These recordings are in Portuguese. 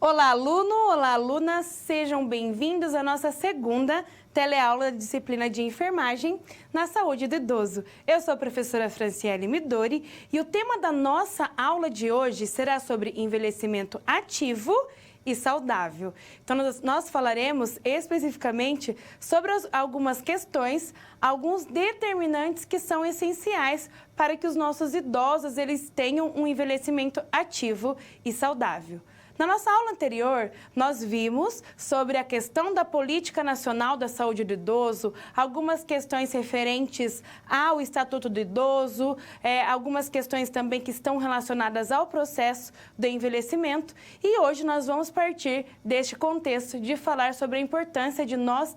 Olá, aluno! Olá, aluna! Sejam bem-vindos à nossa segunda teleaula da disciplina de enfermagem na saúde do idoso. Eu sou a professora Franciele Midori e o tema da nossa aula de hoje será sobre envelhecimento ativo e saudável. Então, nós falaremos especificamente sobre algumas questões, alguns determinantes que são essenciais para que os nossos idosos eles tenham um envelhecimento ativo e saudável. Na nossa aula anterior, nós vimos sobre a questão da Política Nacional da Saúde do Idoso, algumas questões referentes ao Estatuto do Idoso, algumas questões também que estão relacionadas ao processo do envelhecimento. E hoje nós vamos partir deste contexto de falar sobre a importância de nós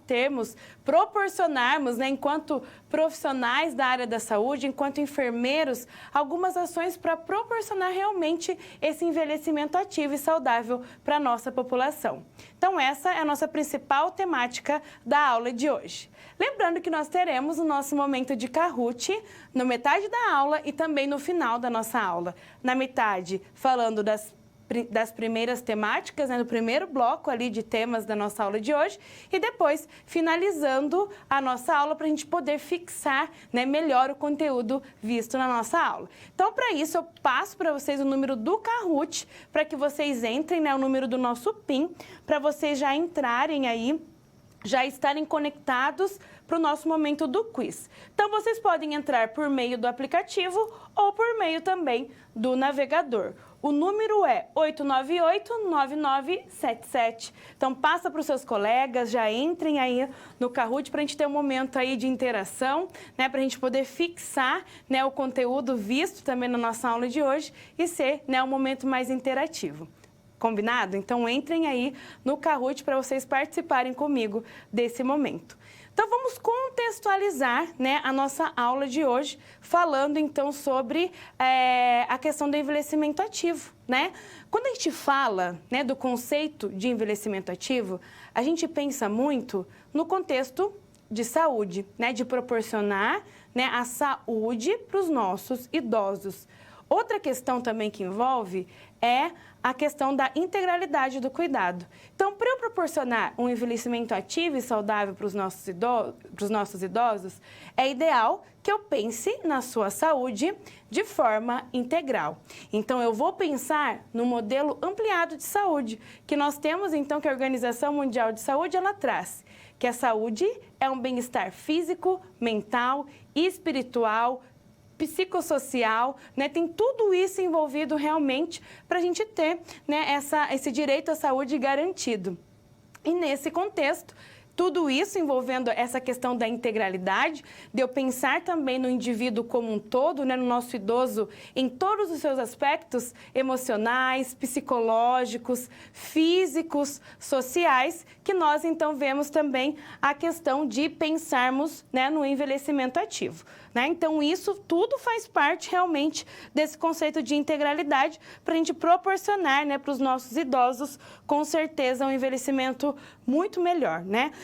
proporcionarmos, enquanto profissionais da área da saúde, enquanto enfermeiros, algumas ações para proporcionar realmente esse envelhecimento ativo e saudável para a nossa população. Então, essa é a nossa principal temática da aula de hoje. Lembrando que nós teremos o nosso momento de Kahoot na metade da aula e também no final da nossa aula. Na metade, falando das primeiras temáticas, no primeiro bloco ali de temas da nossa aula de hoje, e depois finalizando a nossa aula para a gente poder fixar melhor o conteúdo visto na nossa aula. Então, para isso, eu passo para vocês o número do Kahoot, para que vocês entrem, o número do nosso PIN, para vocês já entrarem aí, já estarem conectados para o nosso momento do quiz. Então, vocês podem entrar por meio do aplicativo ou por meio também do navegador. O número é 898-9977. Então, passa para os seus colegas, já entrem aí no Kahoot para a gente ter um momento aí de interação, para a gente poder fixar o conteúdo visto também na nossa aula de hoje e ser um momento mais interativo. Combinado? Então, entrem aí no Kahoot para vocês participarem comigo desse momento. Então, vamos contextualizar a nossa aula de hoje, falando então sobre a questão do envelhecimento ativo, Quando a gente fala do conceito de envelhecimento ativo, a gente pensa muito no contexto de saúde, de proporcionar a saúde para os nossos idosos. Outra questão também que envolve é a questão da integralidade do cuidado. Então, para eu proporcionar um envelhecimento ativo e saudável para os nossos idosos, é ideal que eu pense na sua saúde de forma integral. Então, eu vou pensar no modelo ampliado de saúde, que nós temos, então, que a Organização Mundial de Saúde, ela traz, que a saúde é um bem-estar físico, mental, espiritual, psicossocial, tem tudo isso envolvido realmente para a gente ter esse direito à saúde garantido. E nesse contexto, tudo isso envolvendo essa questão da integralidade, de eu pensar também no indivíduo como um todo, no nosso idoso, em todos os seus aspectos emocionais, psicológicos, físicos, sociais, que nós então vemos também a questão de pensarmos no envelhecimento ativo. Então, isso tudo faz parte realmente desse conceito de integralidade para a gente proporcionar para os nossos idosos, com certeza, um envelhecimento muito melhor,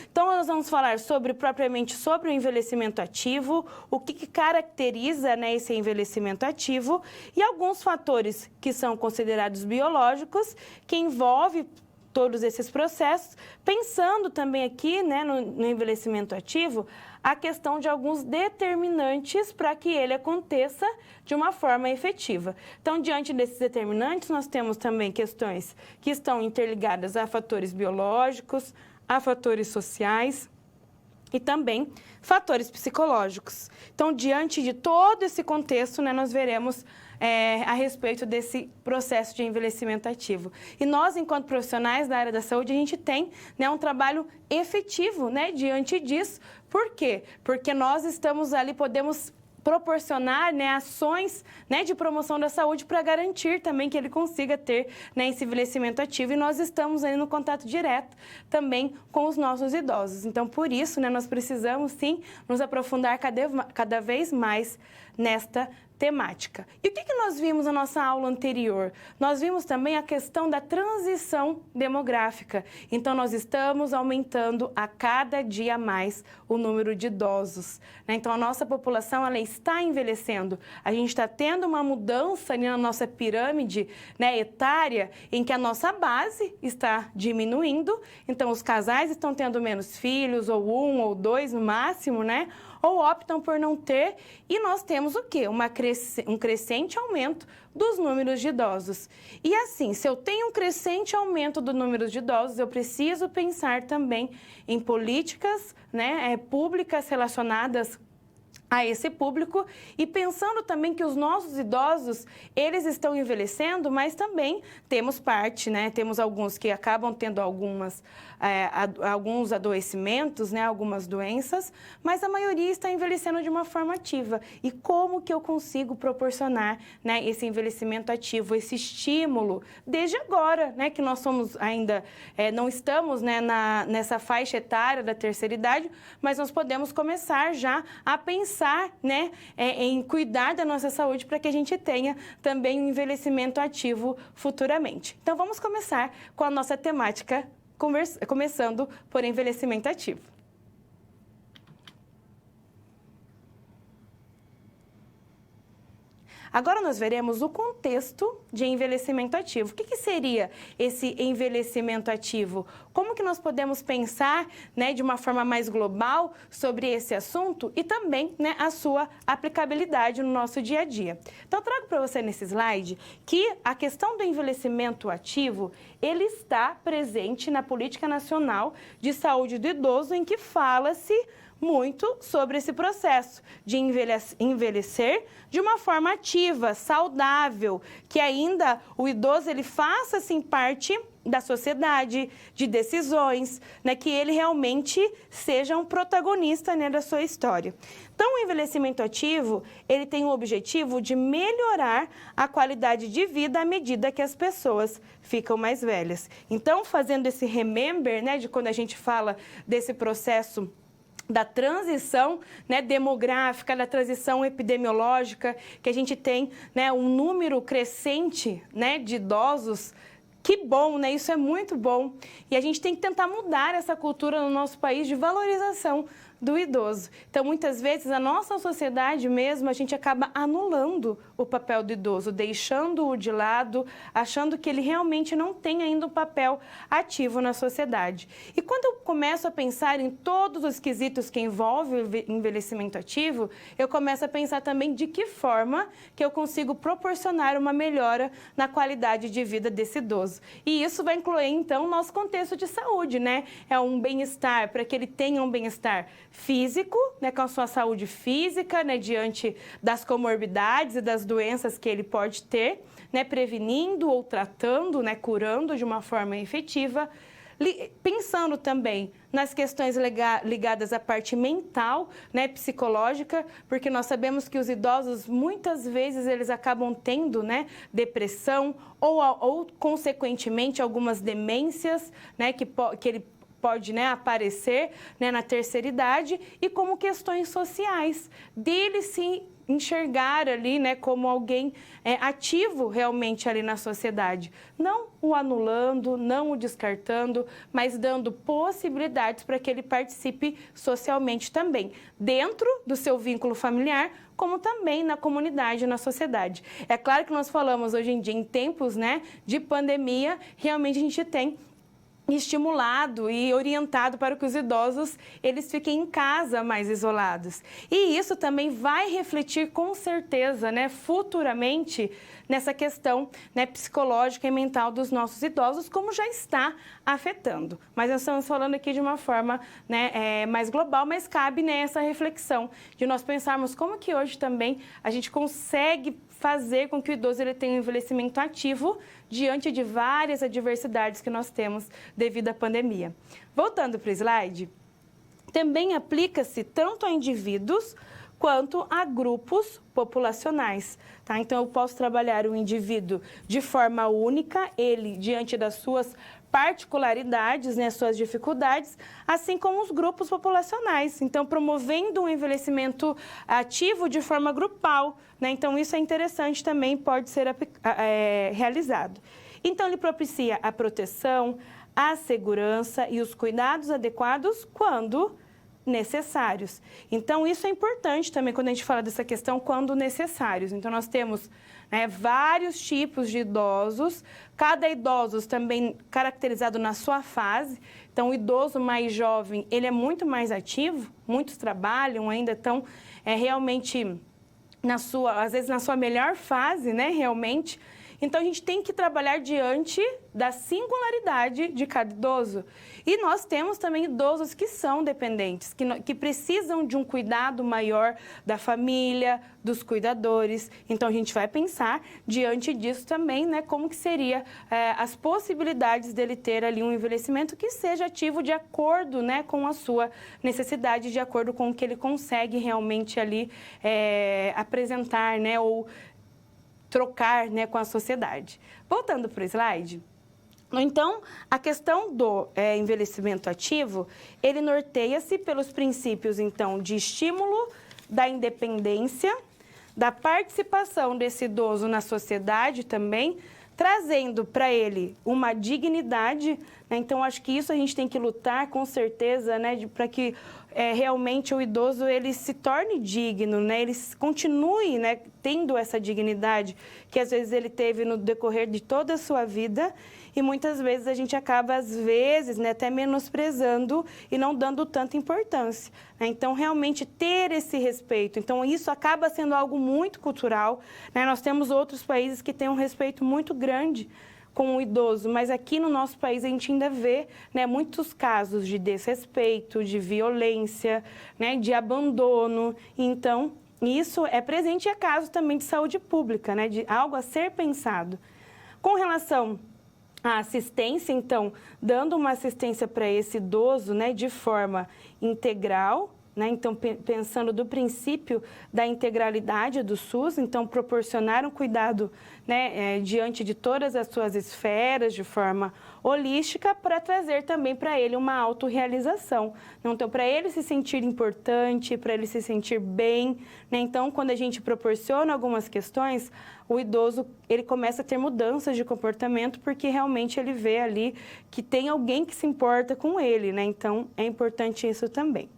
Então, nós vamos falar propriamente sobre o envelhecimento ativo, o que caracteriza esse envelhecimento ativo e alguns fatores que são considerados biológicos, que envolvem todos esses processos, pensando também aqui no envelhecimento ativo, a questão de alguns determinantes para que ele aconteça de uma forma efetiva. Então, diante desses determinantes, nós temos também questões que estão interligadas a fatores biológicos, a fatores sociais e também fatores psicológicos. Então, diante de todo esse contexto, nós veremos a respeito desse processo de envelhecimento ativo. E nós, enquanto profissionais da área da saúde, a gente tem um trabalho efetivo diante disso. Por quê? Porque nós estamos ali, podemos proporcionar ações de promoção da saúde para garantir também que ele consiga ter esse envelhecimento ativo, e nós estamos aí no contato direto também com os nossos idosos. Então, por isso, nós precisamos sim nos aprofundar cada vez mais nesta temática. E o que nós vimos na nossa aula anterior? Nós vimos também a questão da transição demográfica. Então, nós estamos aumentando a cada dia mais o número de idosos, né? Então, a nossa população ela está envelhecendo. A gente está tendo uma mudança ali na nossa pirâmide, né, etária, em que a nossa base está diminuindo. Então, os casais estão tendo menos filhos, ou 1 ou 2 no máximo, né? Ou optam por não ter, e nós temos o quê? Um crescente aumento dos números de idosos. E assim, se eu tenho um crescente aumento do número de idosos, eu preciso pensar também em políticas, né, públicas relacionadas a esse público, e pensando também que os nossos idosos, eles estão envelhecendo, mas também temos parte, né? Temos alguns que acabam tendo alguns adoecimentos, né? Algumas doenças, mas a maioria está envelhecendo de uma forma ativa. E como que eu consigo proporcionar, né, esse envelhecimento ativo, esse estímulo, desde agora, né? Que nós somos ainda, não estamos, né, nessa faixa etária da terceira idade, mas nós podemos começar já a pensar, né, em cuidar da nossa saúde para que a gente tenha também um envelhecimento ativo futuramente. Então, vamos começar com a nossa temática, começando por envelhecimento ativo. Agora nós veremos o contexto de envelhecimento ativo. O que seria esse envelhecimento ativo? Como que nós podemos pensar, né, de uma forma mais global sobre esse assunto e também, né, a sua aplicabilidade no nosso dia a dia? Então, eu trago para você nesse slide que a questão do envelhecimento ativo, ele está presente na Política Nacional de Saúde do Idoso, em que fala-se muito sobre esse processo de envelhecer de uma forma ativa, saudável, que ainda o idoso ele faça assim parte da sociedade, de decisões, né, que ele realmente seja um protagonista, né, da sua história. Então, o envelhecimento ativo, ele tem o objetivo de melhorar a qualidade de vida à medida que as pessoas ficam mais velhas. Então, fazendo esse remember, né, de quando a gente fala desse processo da transição, né, demográfica, da transição epidemiológica, que a gente tem, né, um número crescente, né, de idosos. Que bom, né? Isso é muito bom. E a gente tem que tentar mudar essa cultura no nosso país de valorização do idoso. Então, muitas vezes, a nossa sociedade mesmo, a gente acaba anulando o papel do idoso, deixando-o de lado, achando que ele realmente não tem ainda um papel ativo na sociedade. E quando eu começo a pensar em todos os quesitos que envolvem o envelhecimento ativo, eu começo a pensar também de que forma que eu consigo proporcionar uma melhora na qualidade de vida desse idoso. E isso vai incluir, então, o nosso contexto de saúde, né? É um bem-estar, para que ele tenha um bem-estar físico, né, com a sua saúde física, né, diante das comorbidades e das doenças que ele pode ter, né, prevenindo ou tratando, né, curando de uma forma efetiva, pensando também nas questões ligadas à parte mental, né, psicológica, porque nós sabemos que os idosos, muitas vezes, eles acabam tendo, né, depressão ou consequentemente, algumas demências, né, que ele pode, né, aparecer, né, na terceira idade, e como questões sociais, dele se enxergar ali, né, como alguém ativo realmente ali na sociedade. Não o anulando, não o descartando, mas dando possibilidades para que ele participe socialmente também, dentro do seu vínculo familiar, como também na comunidade, na sociedade. É claro que nós falamos hoje em dia, em tempos, né, de pandemia, realmente a gente tem estimulado e orientado para que os idosos eles fiquem em casa mais isolados. E isso também vai refletir com certeza, né, futuramente nessa questão, né, psicológica e mental dos nossos idosos, como já está afetando. Mas nós estamos falando aqui de uma forma, né, mais global, mas cabe nessa reflexão de nós pensarmos como que hoje também a gente consegue fazer com que o idoso ele tenha um envelhecimento ativo diante de várias adversidades que nós temos devido à pandemia. Voltando para o slide, também aplica-se tanto a indivíduos quanto a grupos populacionais, tá? Então, eu posso trabalhar o indivíduo de forma única, ele, diante das suas particularidades, né, suas dificuldades, assim como os grupos populacionais. Então, promovendo um envelhecimento ativo de forma grupal, né? Então, isso é interessante também, pode ser realizado. Então, ele propicia a proteção, a segurança e os cuidados adequados quando necessários. Então, isso é importante também quando a gente fala dessa questão quando necessários. Então, nós temos, né, vários tipos de idosos, cada idoso também caracterizado na sua fase. Então, o idoso mais jovem, ele é muito mais ativo, muitos trabalham, ainda estão realmente, às vezes, na sua melhor fase, né, realmente. Então, a gente tem que trabalhar diante da singularidade de cada idoso. E nós temos também idosos que são dependentes, que precisam de um cuidado maior da família, dos cuidadores. Então, a gente vai pensar, diante disso também, né, como que seria as possibilidades dele ter ali um envelhecimento que seja ativo de acordo, né, com a sua necessidade, de acordo com o que ele consegue realmente ali apresentar, né, ou trocar, né, com a sociedade. Voltando para o slide. Então, a questão do envelhecimento ativo, ele norteia-se pelos princípios, então, de estímulo, da independência, da participação desse idoso na sociedade também, trazendo para ele uma dignidade, né? Então, acho que isso a gente tem que lutar, com certeza, né, para que realmente o idoso ele se torne digno, né? Ele continue, né, tendo essa dignidade que às vezes ele teve no decorrer de toda a sua vida e muitas vezes a gente acaba, às vezes, né, até menosprezando e não dando tanta importância, né? Então, realmente ter esse respeito. Então, isso acaba sendo algo muito cultural, né? Nós temos outros países que têm um respeito muito grande com o idoso, mas aqui no nosso país a gente ainda vê, né, muitos casos de desrespeito, de violência, né, de abandono. Então, isso é presente e é caso também de saúde pública, né, de algo a ser pensado. Com relação à assistência, então, dando uma assistência para esse idoso, né, de forma integral, né? Então, pensando do princípio da integralidade do SUS, então, proporcionar um cuidado, né, diante de todas as suas esferas, de forma holística, para trazer também para ele uma autorrealização. Então, para ele se sentir importante, para ele se sentir bem, né? Então, quando a gente proporciona algumas questões, o idoso, ele começa a ter mudanças de comportamento, porque realmente ele vê ali que tem alguém que se importa com ele, né? Então, é importante isso também.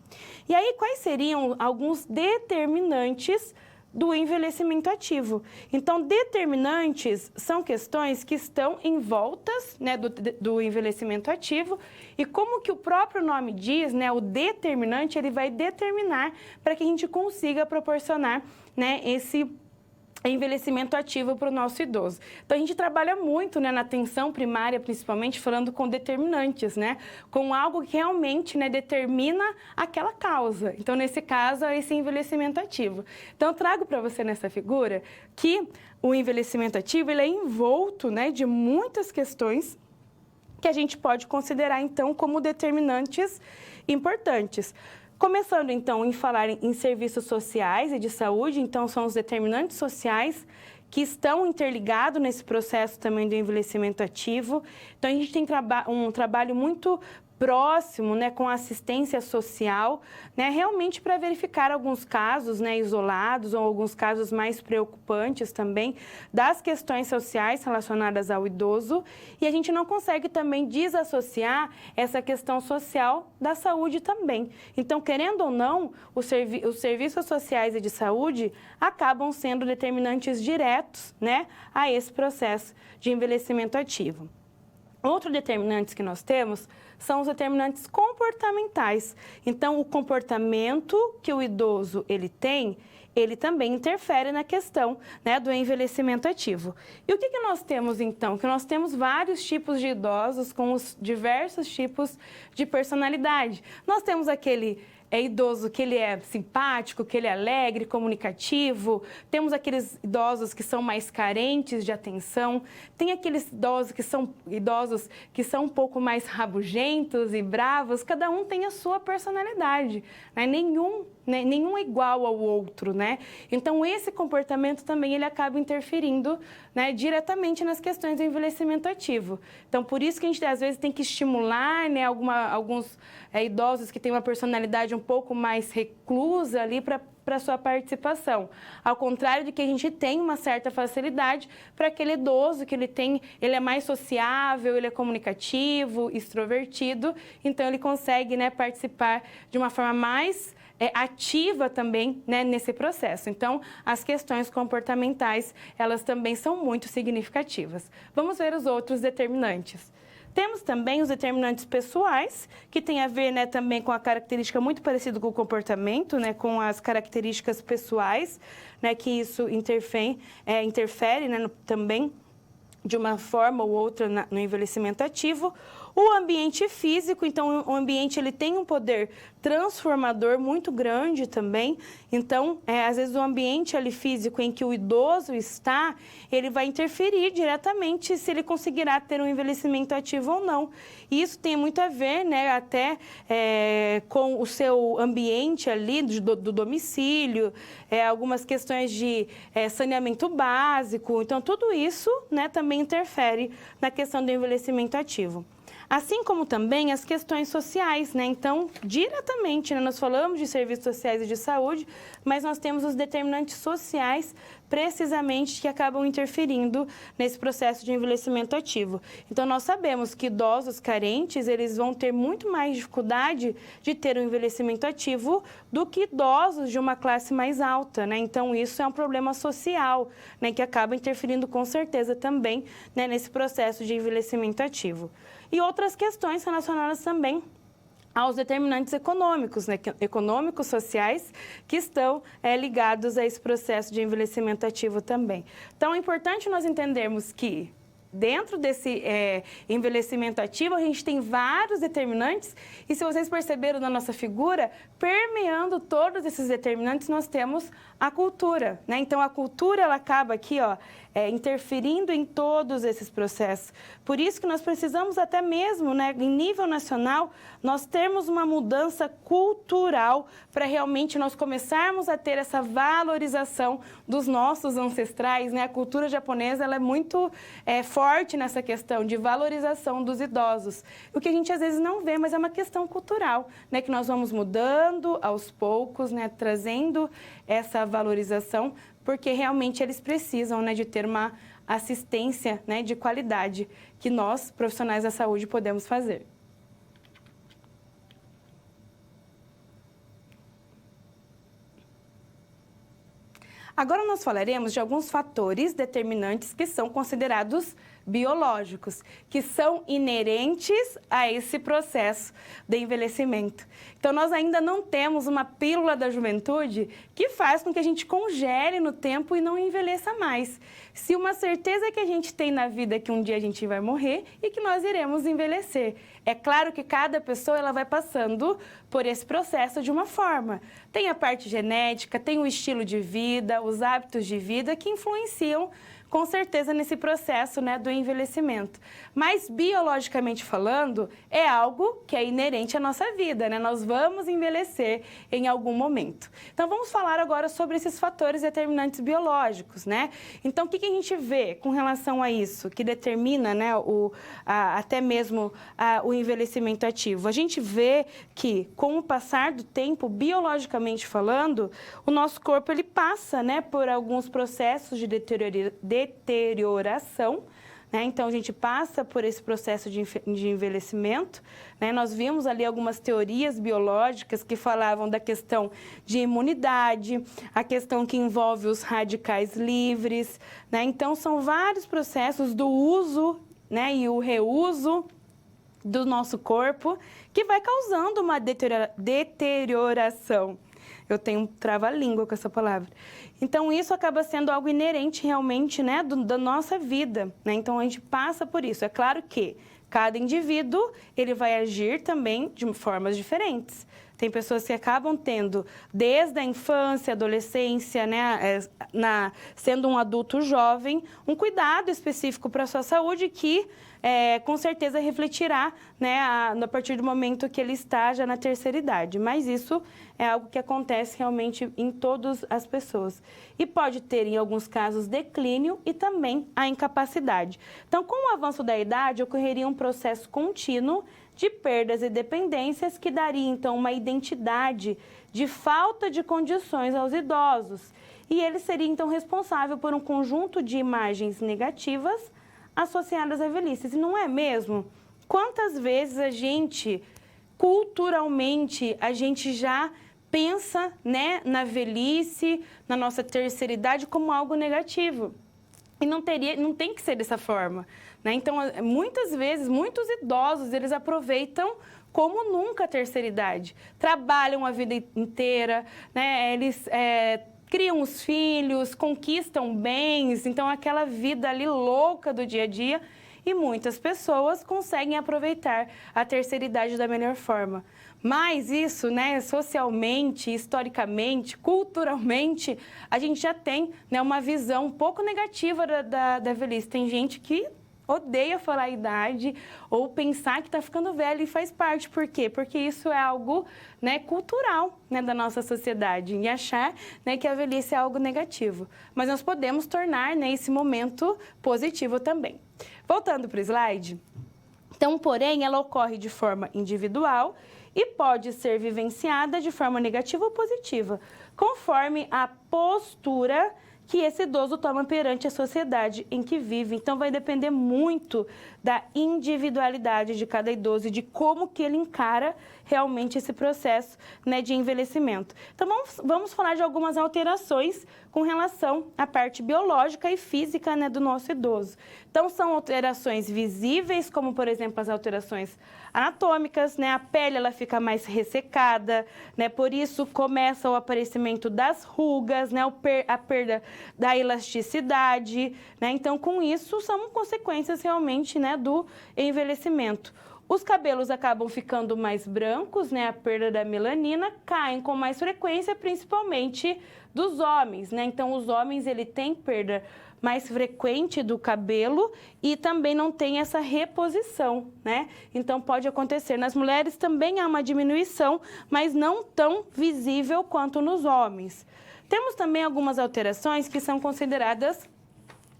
E aí, quais seriam alguns determinantes do envelhecimento ativo? Então, determinantes são questões que estão em voltas, né, do envelhecimento ativo e como que o próprio nome diz, né, o determinante, ele vai determinar para que a gente consiga proporcionar, né, esse envelhecimento ativo para o nosso idoso. Então, a gente trabalha muito, né, na atenção primária, principalmente, falando com determinantes, né? Com algo que realmente, né, determina aquela causa. Então, nesse caso, é esse envelhecimento ativo. Então, eu trago para você nessa figura que o envelhecimento ativo ele é envolto, né, de muitas questões que a gente pode considerar, então, como determinantes importantes. Começando, então, em falar em serviços sociais e de saúde, então, são os determinantes sociais que estão interligados nesse processo também do envelhecimento ativo. Então, a gente tem um trabalho muito próximo, né, com assistência social, né, realmente para verificar alguns casos, né, isolados ou alguns casos mais preocupantes também das questões sociais relacionadas ao idoso, e a gente não consegue também desassociar essa questão social da saúde também. Então, querendo ou não, os serviços sociais e de saúde acabam sendo determinantes diretos, né, a esse processo de envelhecimento ativo. Outro determinante que nós temos são os determinantes comportamentais. Então, o comportamento que o idoso ele tem, ele também interfere na questão, né, do envelhecimento ativo. E o que nós temos, então? Que nós temos vários tipos de idosos com os diversos tipos de personalidade. Nós temos aquele idoso que ele é simpático, que ele é alegre, comunicativo. Temos aqueles idosos que são mais carentes de atenção. Tem aqueles idosos que são um pouco mais rabugentos e bravos. Cada um tem a sua personalidade, né? Nenhum, né? Nenhum é igual ao outro, né? Então, esse comportamento também ele acaba interferindo, né, diretamente nas questões do envelhecimento ativo. Então, por isso que a gente, às vezes, tem que estimular, né, alguns idosos que têm uma personalidade um pouco mais reclusa ali para sua participação. Ao contrário de que a gente tem uma certa facilidade para aquele idoso que ele é mais sociável, ele é comunicativo, extrovertido, então ele consegue, né, participar de uma forma mais ativa também, né, nesse processo. Então, as questões comportamentais, elas também são muito significativas. Vamos ver os outros determinantes. Temos também os determinantes pessoais, que tem a ver, né, também com a característica muito parecida com o comportamento, né, com as características pessoais, né, que isso interfere, né, também de uma forma ou outra no envelhecimento ativo. O ambiente físico, então o ambiente ele tem um poder transformador muito grande também. Então, às vezes o ambiente ali físico em que o idoso está, ele vai interferir diretamente se ele conseguirá ter um envelhecimento ativo ou não. E isso tem muito a ver, né, até com o seu ambiente ali do domicílio, algumas questões de saneamento básico. Então, tudo isso, né, também interfere na questão do envelhecimento ativo. Assim como também as questões sociais, né? Então, diretamente, né, nós falamos de serviços sociais e de saúde, mas nós temos os determinantes sociais, precisamente, que acabam interferindo nesse processo de envelhecimento ativo. Então, nós sabemos que idosos carentes, eles vão ter muito mais dificuldade de ter um envelhecimento ativo do que idosos de uma classe mais alta, né? Então, isso é um problema social, né, que acaba interferindo com certeza também, né, nesse processo de envelhecimento ativo. E outras questões relacionadas também aos determinantes econômicos, né, econômicos, sociais, que estão ligados a esse processo de envelhecimento ativo também. Então, é importante nós entendermos que dentro desse envelhecimento ativo, a gente tem vários determinantes e, se vocês perceberam na nossa figura, permeando todos esses determinantes, nós temos a cultura, né? Então, a cultura, ela acaba aqui, ó, interferindo em todos esses processos. Por isso que nós precisamos até mesmo, né, em nível nacional, nós termos uma mudança cultural para realmente nós começarmos a ter essa valorização dos nossos ancestrais, né? A cultura japonesa, ela é muito forte nessa questão de valorização dos idosos. O que a gente às vezes não vê, mas é uma questão cultural, né, que nós vamos mudando aos poucos, né, trazendo essa valorização, porque realmente eles precisam, né, de ter uma assistência, né, de qualidade que nós, profissionais da saúde, podemos fazer. Agora nós falaremos de alguns fatores determinantes que são considerados biológicos, que são inerentes a esse processo de envelhecimento. Então, nós ainda não temos uma pílula da juventude que faz com que a gente congele no tempo e não envelheça mais. Se uma certeza que a gente tem na vida é que um dia a gente vai morrer e que nós iremos envelhecer. É claro que cada pessoa ela vai passando por esse processo de uma forma. Tem a parte genética, tem o estilo de vida, os hábitos de vida que influenciam com certeza nesse processo, né, do envelhecimento. Mas, biologicamente falando, é algo que é inerente à nossa vida, né? Nós vamos envelhecer em algum momento. Então, vamos falar agora sobre esses fatores determinantes biológicos, né? Então, o que a gente vê com relação a isso, que determina, né, até mesmo o envelhecimento ativo? A gente vê que, com o passar do tempo, biologicamente falando, o nosso corpo ele passa, né, por alguns processos de deterioração, né? Então, a gente passa por esse processo de envelhecimento, né? Nós vimos ali algumas teorias biológicas que falavam da questão de imunidade, a questão que envolve os radicais livres, né? Então, são vários processos do uso, né, e o reuso do nosso corpo que vai causando uma deterioração. Eu tenho um trava-língua com essa palavra. Então, isso acaba sendo algo inerente realmente, né, da nossa vida, né? Então, a gente passa por isso. É claro que cada indivíduo, ele vai agir também de formas diferentes. Tem pessoas que acabam tendo, desde a infância, adolescência, né, sendo um adulto jovem, um cuidado específico para a sua saúde que, com certeza, refletirá, né, a partir do momento que ele está já na terceira idade. Mas isso é algo que acontece realmente em todas as pessoas. E pode ter, em alguns casos, declínio e também a incapacidade. Então, com o avanço da idade, ocorreria um processo contínuo de perdas e dependências que daria, então, uma identidade de falta de condições aos idosos. E ele seria, então, responsável por um conjunto de imagens negativas associadas à velhice. E não é mesmo? Quantas vezes a gente, culturalmente, a gente já pensa, né, na velhice, na nossa terceira idade, como algo negativo? E não tem que ser dessa forma, né? Então, muitas vezes, muitos idosos, eles aproveitam como nunca a terceira idade. Trabalham a vida inteira, né? Eles criam os filhos, conquistam bens, então aquela vida ali louca do dia a dia. E muitas pessoas conseguem aproveitar a terceira idade da melhor forma. Mas isso, né, socialmente, historicamente, culturalmente, a gente já tem, né, uma visão um pouco negativa da velhice. Tem gente que odeia falar a idade ou pensar que está ficando velho e faz parte. Por quê? Porque isso é algo, né, cultural, né, da nossa sociedade e achar, né, que a velhice é algo negativo. Mas nós podemos tornar, né, esse momento positivo também. Voltando para o slide. Então, porém, ela ocorre de forma individual e pode ser vivenciada de forma negativa ou positiva, conforme a postura que esse idoso toma perante a sociedade em que vive. Então, vai depender muito da individualidade de cada idoso e de como que ele encara realmente esse processo, né, de envelhecimento. Então, vamos falar de algumas alterações com relação à parte biológica e física, né, do nosso idoso. Então, são alterações visíveis, como, por exemplo, as alterações anatômicas, né? A pele ela fica mais ressecada, né? Por isso começa o aparecimento das rugas, né? A perda da elasticidade, né? Então, com isso, são consequências realmente, né, do envelhecimento. Os cabelos acabam ficando mais brancos, né? A perda da melanina, caem com mais frequência, principalmente dos homens, né? Então, os homens, ele tem perda mais frequente do cabelo e também não tem essa reposição, né? Então, pode acontecer. Nas mulheres também há uma diminuição, mas não tão visível quanto nos homens. Temos também algumas alterações que são consideradas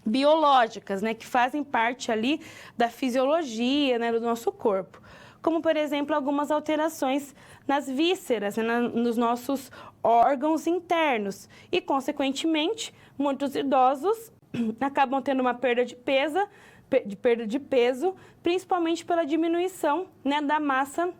biológicas, né? Que fazem parte ali da fisiologia, né, do nosso corpo. Como, por exemplo, algumas alterações nas vísceras, né, nos nossos órgãos internos. E, consequentemente, muitos idosos acabam tendo uma perda de peso, principalmente pela diminuição, né, da massa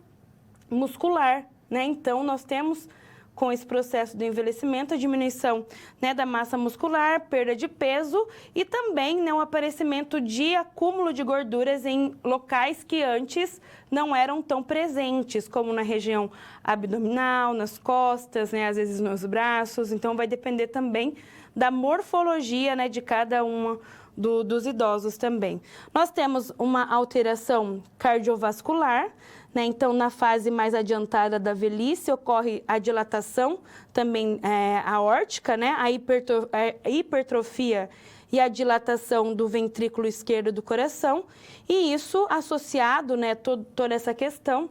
muscular, né? Então, nós temos, com esse processo do envelhecimento, a diminuição, né, da massa muscular, perda de peso e também, né, um aparecimento de acúmulo de gorduras em locais que antes não eram tão presentes, como na região abdominal, nas costas, né, às vezes nos braços. Então, vai depender também da morfologia, né, de cada uma dos idosos também. Nós temos uma alteração cardiovascular, né? Então, na fase mais adiantada da velhice, ocorre a dilatação também aórtica, né? A hipertrofia e a dilatação do ventrículo esquerdo do coração. E isso associado, né, toda essa questão,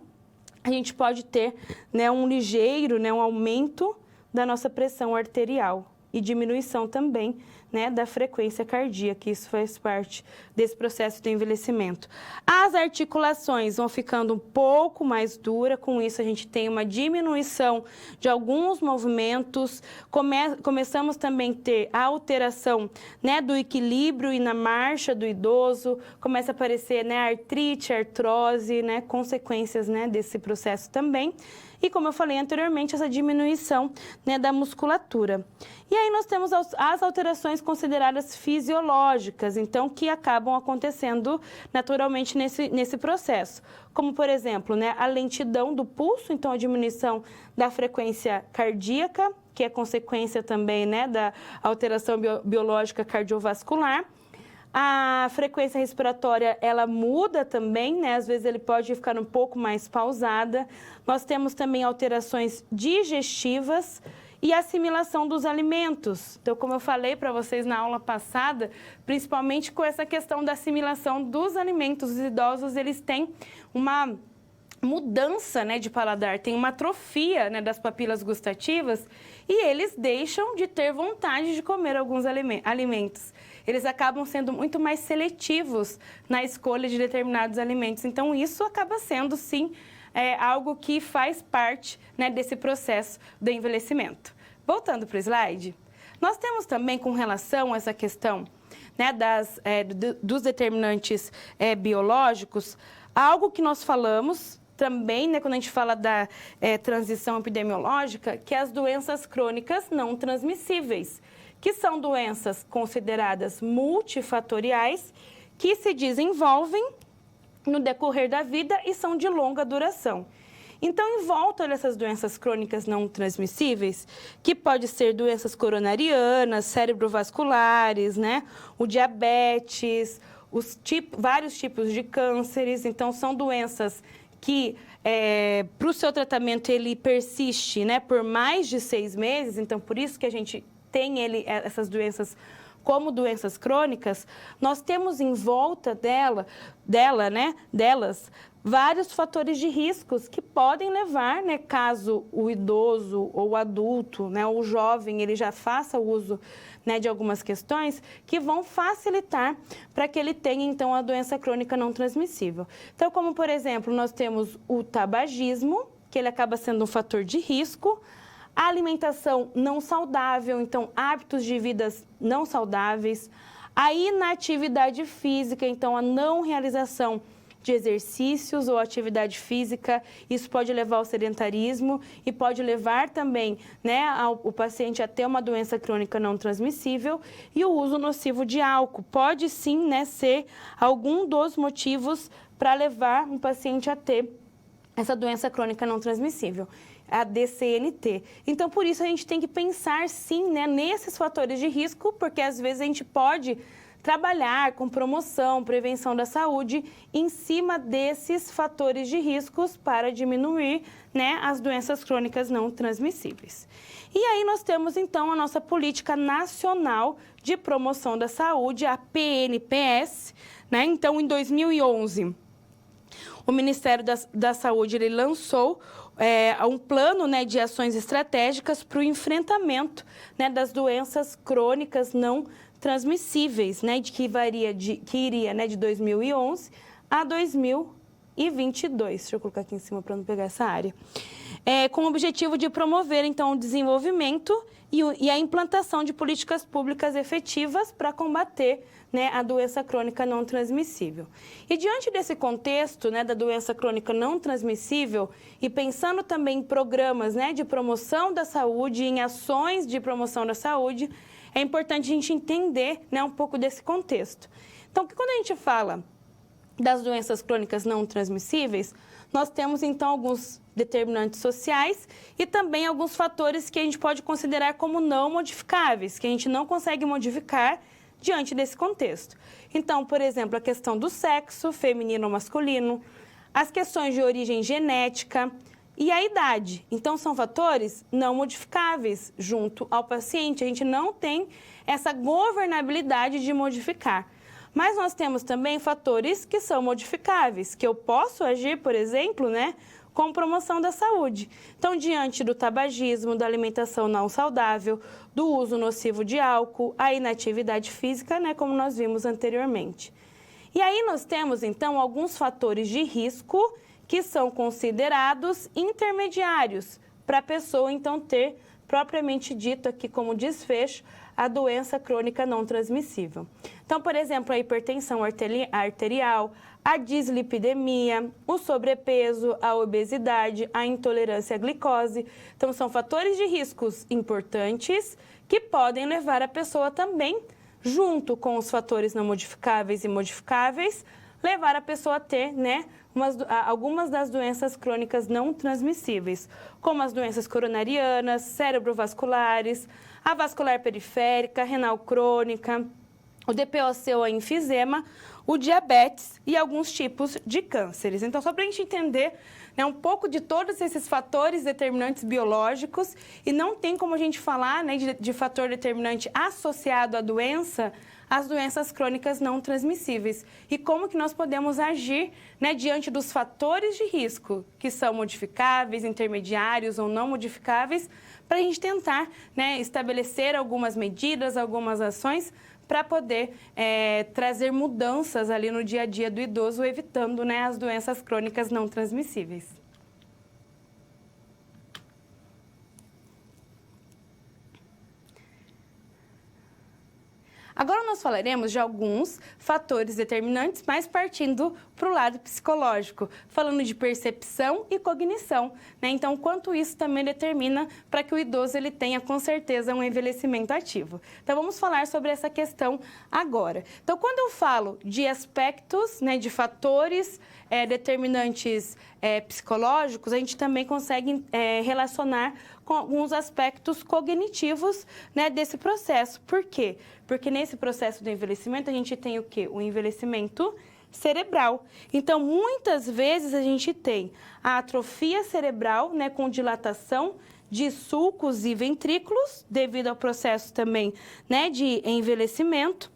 a gente pode ter, né, um ligeiro, né, um aumento da nossa pressão arterial e diminuição também, né, da frequência cardíaca. Isso faz parte desse processo de envelhecimento. As articulações vão ficando um pouco mais duras, com isso a gente tem uma diminuição de alguns movimentos, começamos também a ter a alteração, né, do equilíbrio e na marcha do idoso, começa a aparecer, né, artrite, artrose, né, consequências, né, desse processo também. E, como eu falei anteriormente, essa diminuição, né, da musculatura. E aí nós temos as alterações consideradas fisiológicas, então, que acabam acontecendo naturalmente nesse processo. Como, por exemplo, né, a lentidão do pulso, então a diminuição da frequência cardíaca, que é consequência também, né, da alteração biológica cardiovascular. A frequência respiratória, ela muda também, né? Às vezes ele pode ficar um pouco mais pausada. Nós temos também alterações digestivas e assimilação dos alimentos. Então, como eu falei para vocês na aula passada, principalmente com essa questão da assimilação dos alimentos, os idosos, eles têm uma mudança, né, de paladar, tem uma atrofia, né, das papilas gustativas e eles deixam de ter vontade de comer alguns alimentos. Eles acabam sendo muito mais seletivos na escolha de determinados alimentos. Então, isso acaba sendo, sim, algo que faz parte, né, desse processo do envelhecimento. Voltando para o slide, nós temos também, com relação a essa questão, né, dos determinantes biológicos, algo que nós falamos também, né, quando a gente fala da transição epidemiológica, que é as doenças crônicas não transmissíveis, que são doenças consideradas multifatoriais, que se desenvolvem no decorrer da vida e são de longa duração. Então, em volta dessas doenças crônicas não transmissíveis, que pode ser doenças coronarianas, cerebrovasculares, né, o diabetes, vários tipos de cânceres, então são doenças que para o seu tratamento ele persiste, né, por mais de 6 meses, então por isso que a gente tem essas doenças como doenças crônicas, nós temos em volta delas vários fatores de riscos que podem levar, né, caso o idoso ou o adulto, né, ou o jovem, ele já faça uso, né, de algumas questões que vão facilitar para que ele tenha, então, a doença crônica não transmissível. Então, como, por exemplo, nós temos o tabagismo, que ele acaba sendo um fator de risco, a alimentação não saudável, então, hábitos de vidas não saudáveis, a inatividade física, então, a não realização de exercícios ou atividade física, isso pode levar ao sedentarismo e pode levar também, né, o paciente a ter uma doença crônica não transmissível, e o uso nocivo de álcool pode sim, né, ser algum dos motivos para levar um paciente a ter essa doença crônica não transmissível, a DCNT. Então, por isso a gente tem que pensar sim, né, nesses fatores de risco, porque às vezes a gente pode trabalhar com promoção, prevenção da saúde em cima desses fatores de riscos para diminuir, né, as doenças crônicas não transmissíveis. E aí nós temos, então, a nossa Política Nacional de Promoção da Saúde, a PNPS, né? Então, em 2011, o Ministério da Saúde ele lançou um plano, né, de ações estratégicas para o enfrentamento, né, das doenças crônicas não transmissíveis, né, que iria, né, de 2011 a 2022. Deixa eu colocar aqui em cima para não pegar essa área. Com o objetivo de promover, então, o desenvolvimento e a implantação de políticas públicas efetivas para combater, né, a doença crônica não transmissível. E diante desse contexto, né, da doença crônica não transmissível e pensando também em programas, né, de promoção da saúde, em ações de promoção da saúde, é importante a gente entender, né, um pouco desse contexto. Então, quando a gente fala das doenças crônicas não transmissíveis, nós temos, então, alguns determinantes sociais e também alguns fatores que a gente pode considerar como não modificáveis, que a gente não consegue modificar diante desse contexto. Então, por exemplo, a questão do sexo, feminino ou masculino, as questões de origem genética e a idade. Então, são fatores não modificáveis junto ao paciente. A gente não tem essa governabilidade de modificar. Mas nós temos também fatores que são modificáveis, que eu posso agir, por exemplo, né, com promoção da saúde. Então, diante do tabagismo, da alimentação não saudável, do uso nocivo de álcool, a inatividade física, né, como nós vimos anteriormente. E aí nós temos, então, alguns fatores de risco que são considerados intermediários para a pessoa, então, ter, propriamente dito aqui como desfecho, a doença crônica não transmissível. Então, por exemplo, a hipertensão arterial, a dislipidemia, o sobrepeso, a obesidade, a intolerância à glicose. Então, são fatores de riscos importantes que podem levar a pessoa também, junto com os fatores não modificáveis e modificáveis, levar a pessoa a ter, né, algumas das doenças crônicas não transmissíveis, como as doenças coronarianas, cerebrovasculares, a vascular periférica, renal crônica, o DPOC ou enfisema, o diabetes e alguns tipos de cânceres. Então, só para a gente entender, né, um pouco de todos esses fatores determinantes biológicos, e não tem como a gente falar, né, de fator determinante associado à doença, as doenças crônicas não transmissíveis. E como que nós podemos agir, né, diante dos fatores de risco, que são modificáveis, intermediários ou não modificáveis, para a gente tentar, né, estabelecer algumas medidas, algumas ações para poder trazer mudanças ali no dia a dia do idoso, evitando, né, as doenças crônicas não transmissíveis. Agora nós falaremos de alguns fatores determinantes, mas partindo para o lado psicológico, falando de percepção e cognição, né? Então, quanto isso também determina para que o idoso ele tenha, com certeza, um envelhecimento ativo. Então, vamos falar sobre essa questão agora. Então, quando eu falo de aspectos, né, de fatores determinantes psicológicos, a gente também consegue relacionar com alguns aspectos cognitivos, né, desse processo. Por quê? Porque nesse processo do envelhecimento a gente tem o quê? O envelhecimento cerebral. Então, muitas vezes a gente tem a atrofia cerebral, né, com dilatação de sulcos e ventrículos, devido ao processo também, né, de envelhecimento,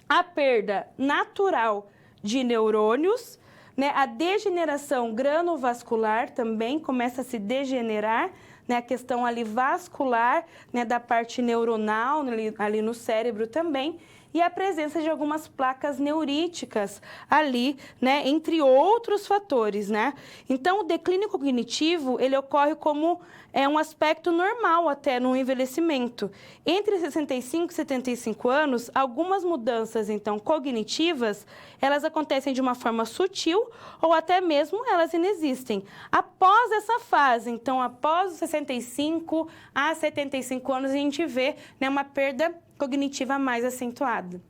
a perda natural de neurônios, né, a degeneração granovascular também começa a se degenerar, né, a questão ali vascular, né, da parte neuronal ali no cérebro também, e a presença de algumas placas neuríticas ali, né, entre outros fatores, né? Então, o declínio cognitivo, ele ocorre como um aspecto normal até no envelhecimento. Entre 65 e 75 anos, algumas mudanças, então, cognitivas, elas acontecem de uma forma sutil ou até mesmo elas inexistem. Após essa fase, então, após os 65 a 75 anos, a gente vê, né, uma perda cognitiva mais acentuada.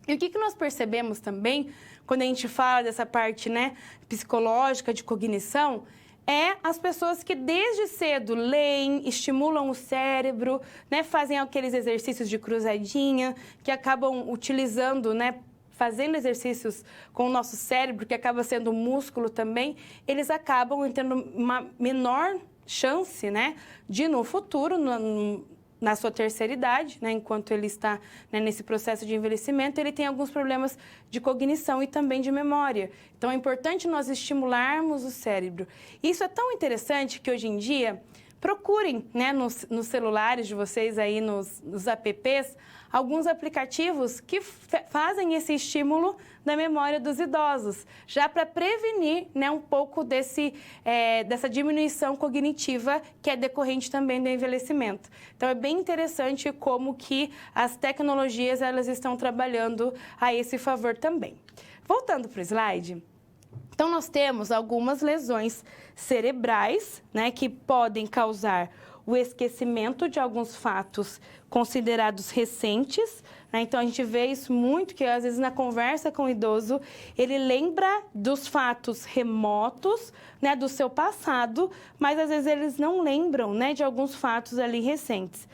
E o que nós percebemos também, quando a gente fala dessa parte, né, psicológica, de cognição, as pessoas que desde cedo leem, estimulam o cérebro, né, fazem aqueles exercícios de cruzadinha, que acabam utilizando, né, fazendo exercícios com o nosso cérebro, que acaba sendo músculo também, eles acabam tendo uma menor chance, né, de no futuro, na sua terceira idade, né, enquanto ele está, né, nesse processo de envelhecimento, ele tem alguns problemas de cognição e também de memória. Então, é importante nós estimularmos o cérebro. Isso é tão interessante que, hoje em dia, procurem, né, nos celulares de vocês, aí nos apps, alguns aplicativos que fazem esse estímulo da memória dos idosos, já para prevenir, né, um pouco dessa diminuição cognitiva que é decorrente também do envelhecimento. Então, é bem interessante como que as tecnologias elas estão trabalhando a esse favor também. Voltando para o slide. Então, nós temos algumas lesões cerebrais, né, que podem causar o esquecimento de alguns fatos considerados recentes, né? Então, a gente vê isso muito, que às vezes na conversa com o idoso, ele lembra dos fatos remotos, né, do seu passado, mas às vezes eles não lembram, né, de alguns fatos ali recentes.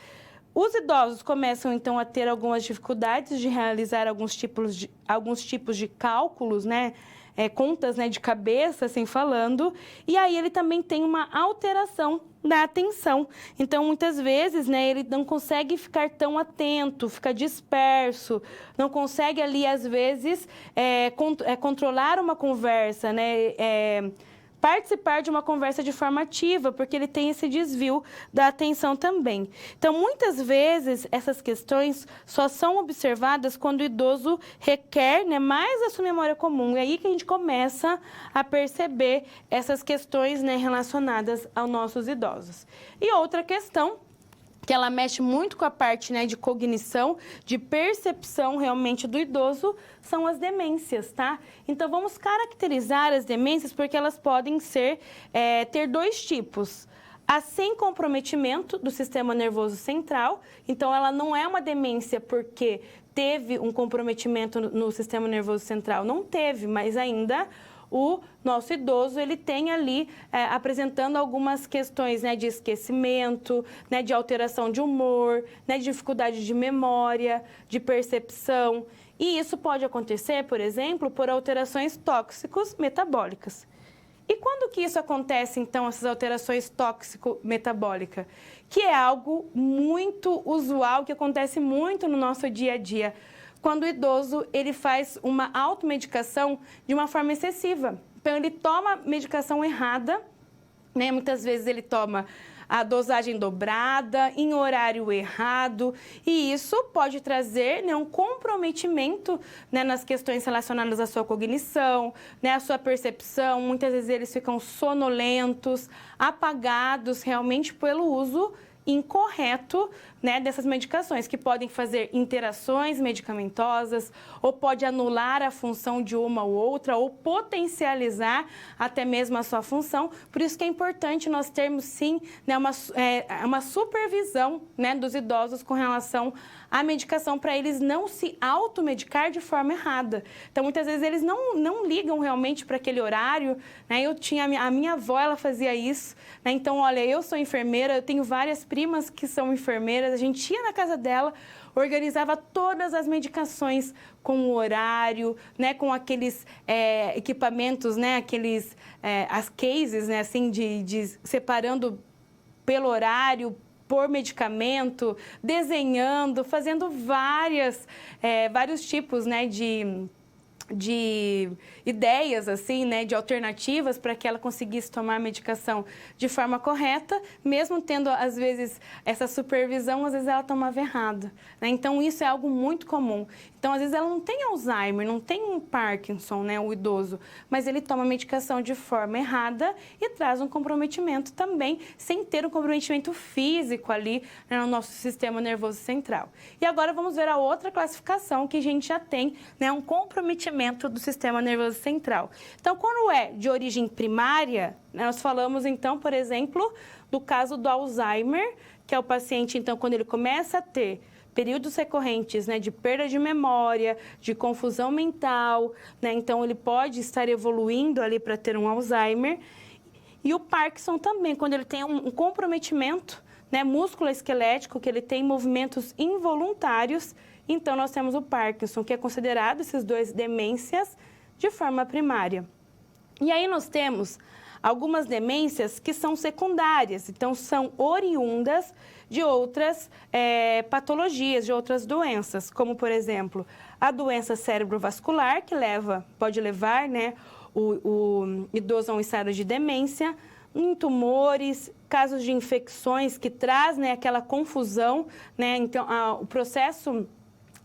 Os idosos começam, então, a ter algumas dificuldades de realizar alguns tipos de cálculos, né, contas, né, de cabeça, assim falando, e aí ele também tem uma alteração da atenção. Então, muitas vezes, né, ele não consegue ficar tão atento, fica disperso, não consegue ali, às vezes, controlar uma conversa, né, participar de uma conversa de forma ativa, porque ele tem esse desvio da atenção também. Então, muitas vezes, essas questões só são observadas quando o idoso requer, né, mais a sua memória comum. É aí que a gente começa a perceber essas questões, né, relacionadas aos nossos idosos. E outra questão, que ela mexe muito com a parte, né, de cognição, de percepção realmente do idoso, são as demências, tá? Então, vamos caracterizar as demências porque elas podem ter dois tipos. A sem comprometimento do sistema nervoso central, então ela não é uma demência porque teve um comprometimento no sistema nervoso central, não teve, mas ainda o nosso idoso, ele tem ali apresentando algumas questões, né, de esquecimento, né, de alteração de humor, né, de dificuldade de memória, de percepção. E isso pode acontecer, por exemplo, por alterações tóxicos metabólicas. E quando que isso acontece, então, essas alterações tóxico-metabólicas? Que é algo muito usual, que acontece muito no nosso dia a dia. Quando o idoso ele faz uma automedicação de uma forma excessiva. Então, ele toma medicação errada, né? Muitas vezes ele toma a dosagem dobrada, em horário errado, e isso pode trazer, né, um comprometimento, né, nas questões relacionadas à sua cognição, né, à sua percepção. Muitas vezes eles ficam sonolentos, apagados realmente pelo uso incorreto, né, dessas medicações, que podem fazer interações medicamentosas, ou pode anular a função de uma ou outra, ou potencializar até mesmo a sua função. Por isso que é importante nós termos, sim, né, uma supervisão, né, dos idosos com relação à medicação, para eles não se automedicar de forma errada. Então, muitas vezes, eles não ligam realmente para aquele horário, né? Eu tinha a minha avó, ela fazia isso, né? Então, olha, eu sou enfermeira, eu tenho várias primas que são enfermeiras, a gente ia na casa dela, organizava todas as medicações com o horário, né, com aqueles equipamentos, né, as cases, né, assim, de separando pelo horário, por medicamento, desenhando, fazendo vários tipos, né, de ideias, assim, né, de alternativas para que ela conseguisse tomar a medicação de forma correta, mesmo tendo, às vezes, essa supervisão, às vezes ela tomava errado, né? Então, isso é algo muito comum. Então, às vezes, ela não tem Alzheimer, não tem um Parkinson, né, o idoso, mas ele toma a medicação de forma errada e traz um comprometimento também, sem ter um comprometimento físico ali, né, no nosso sistema nervoso central. E agora vamos ver a outra classificação que a gente já tem, né, um comprometimento do sistema nervoso central. Então, quando é de origem primária, nós falamos, então, por exemplo, do caso do Alzheimer, que é o paciente, então, quando ele começa a ter períodos recorrentes, né, de perda de memória, de confusão mental, né, então ele pode estar evoluindo ali para ter um Alzheimer. E o Parkinson também, quando ele tem um comprometimento, né, músculo-esquelético, que ele tem movimentos involuntários. Então, nós temos o Parkinson, que é considerado esses dois demências de forma primária. E aí nós temos algumas demências que são secundárias, então são oriundas de outras patologias, de outras doenças, como, por exemplo, a doença cerebrovascular, que pode levar, né, o idoso a um estado de demência, em tumores, casos de infecções que traz, né, aquela confusão, né, então o processo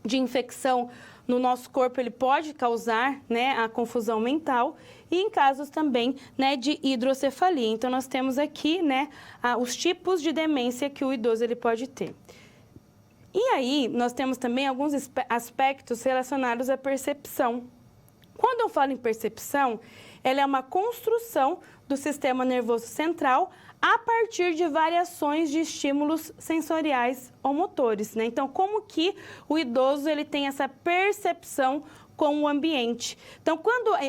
de infecção no nosso corpo, ele pode causar, né, a confusão mental, e em casos também, né, de hidrocefalia. Então, nós temos aqui, né, os tipos de demência que o idoso ele pode ter. E aí, nós temos também alguns aspectos relacionados à percepção. Quando eu falo em percepção, ela é uma construção do sistema nervoso central a partir de variações de estímulos sensoriais ou motores, né? Então, como que o idoso ele tem essa percepção com o ambiente? Então,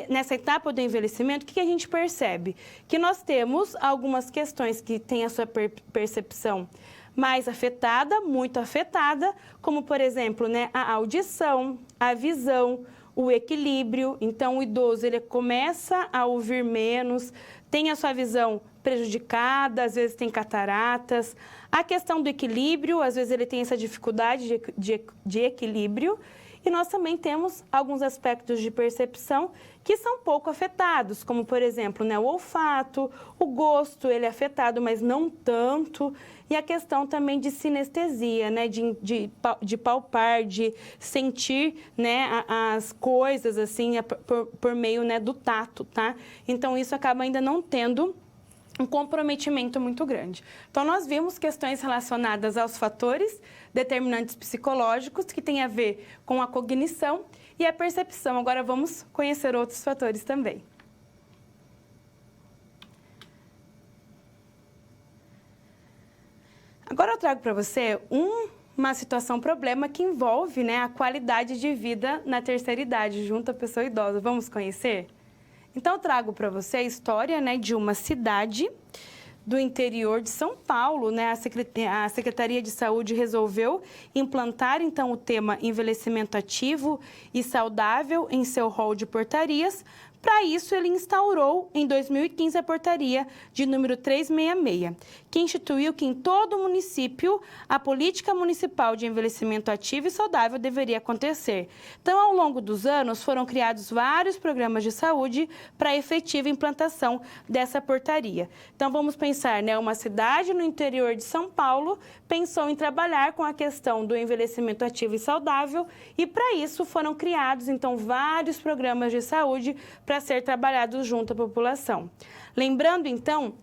nessa etapa do envelhecimento, o que a gente percebe? Que nós temos algumas questões que têm a sua percepção mais afetada, muito afetada, como, por exemplo, né, a audição, a visão, o equilíbrio. Então, o idoso ele começa a ouvir menos, tem a sua visão prejudicada, às vezes tem cataratas. A questão do equilíbrio, às vezes ele tem essa dificuldade de equilíbrio. E nós também temos alguns aspectos de percepção que são pouco afetados, como, por exemplo, né, o olfato, o gosto, ele é afetado, mas não tanto. E a questão também de sinestesia, né, de palpar, de sentir, né, as coisas assim, por meio, né, do tato, tá? Então, isso acaba ainda não tendo um comprometimento muito grande. Então, nós vimos questões relacionadas aos fatores determinantes psicológicos que têm a ver com a cognição e a percepção. Agora, vamos conhecer outros fatores também. Agora, eu trago para você uma situação, problema que envolve, né, a qualidade de vida na terceira idade, junto à pessoa idosa. Vamos conhecer? Então, eu trago para você a história, né, de uma cidade do interior de São Paulo, né? A Secretaria de Saúde resolveu implantar, então, o tema envelhecimento ativo e saudável em seu rol de portarias. Para isso, ele instaurou, em 2015, a portaria de número 366, que instituiu que em todo o município a política municipal de envelhecimento ativo e saudável deveria acontecer. Então, ao longo dos anos, foram criados vários programas de saúde para a efetiva implantação dessa portaria. Então, vamos pensar, né, uma cidade no interior de São Paulo pensou em trabalhar com a questão do envelhecimento ativo e saudável e, para isso, foram criados, então, vários programas de saúde para ser trabalhados junto à população. Lembrando, então,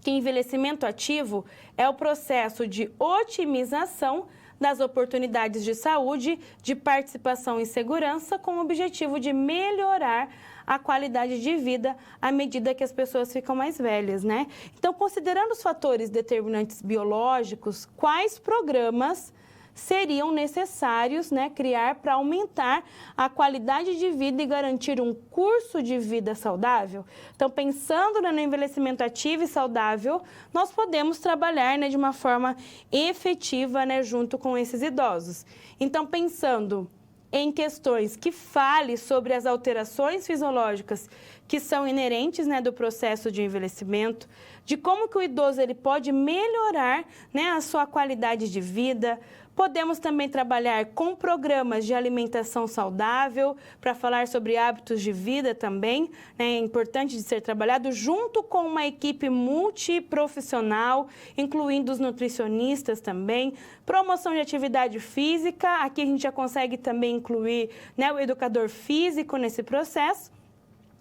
que envelhecimento ativo é o processo de otimização das oportunidades de saúde, de participação e segurança, com o objetivo de melhorar a qualidade de vida à medida que as pessoas ficam mais velhas, né? Então, considerando os fatores determinantes biológicos, quais programas seriam necessários, né, criar para aumentar a qualidade de vida e garantir um curso de vida saudável? Então, pensando no envelhecimento ativo e saudável, nós podemos trabalhar, né, de uma forma efetiva, né, junto com esses idosos. Então, pensando em questões que fale sobre as alterações fisiológicas que são inerentes, né, do processo de envelhecimento, de como que o idoso ele pode melhorar, né, a sua qualidade de vida. Podemos também trabalhar com programas de alimentação saudável, para falar sobre hábitos de vida também, né? É importante de ser trabalhado junto com uma equipe multiprofissional, incluindo os nutricionistas também. Promoção de atividade física, aqui a gente já consegue também incluir, né, o educador físico nesse processo.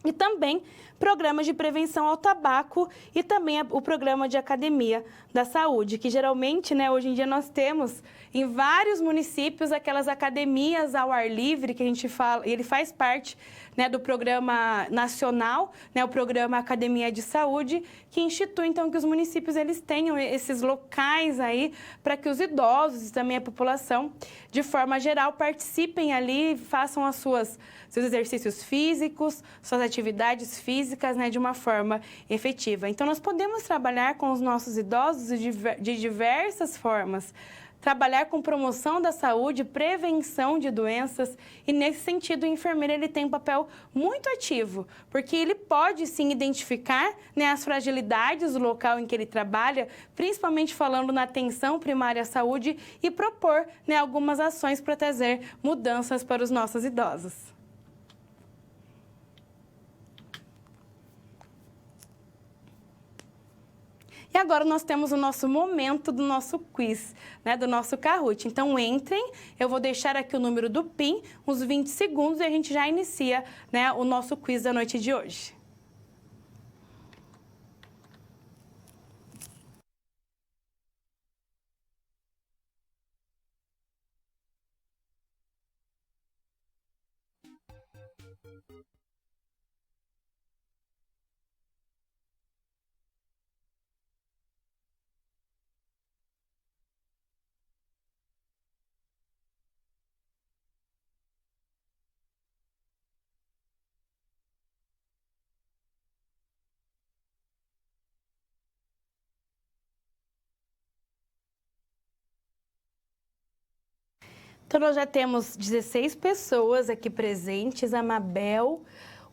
E também programas de prevenção ao tabaco e também o programa de academia da saúde, que geralmente, né, hoje em dia nós temos em vários municípios aquelas academias ao ar livre que a gente fala, ele faz parte, né, do programa nacional, né, o programa Academia de Saúde, que institui então que os municípios eles tenham esses locais aí para que os idosos e também a população, de forma geral, participem ali, façam seus exercícios físicos, suas atividades físicas, né, de uma forma efetiva. Então, nós podemos trabalhar com os nossos idosos de diversas formas. Trabalhar com promoção da saúde, prevenção de doenças e, nesse sentido, o enfermeiro ele tem um papel muito ativo, porque ele pode, sim, identificar, né, as fragilidades do local em que ele trabalha, principalmente falando na atenção primária à saúde e propor, né, algumas ações para trazer mudanças para os nossos idosos. E agora nós temos o nosso momento do nosso quiz, né, do nosso Kahoot. Então, entrem, eu vou deixar aqui o número do PIN, uns 20 segundos, e a gente já inicia, né, o nosso quiz da noite de hoje. Então, nós já temos 16 pessoas aqui presentes, a Mabel,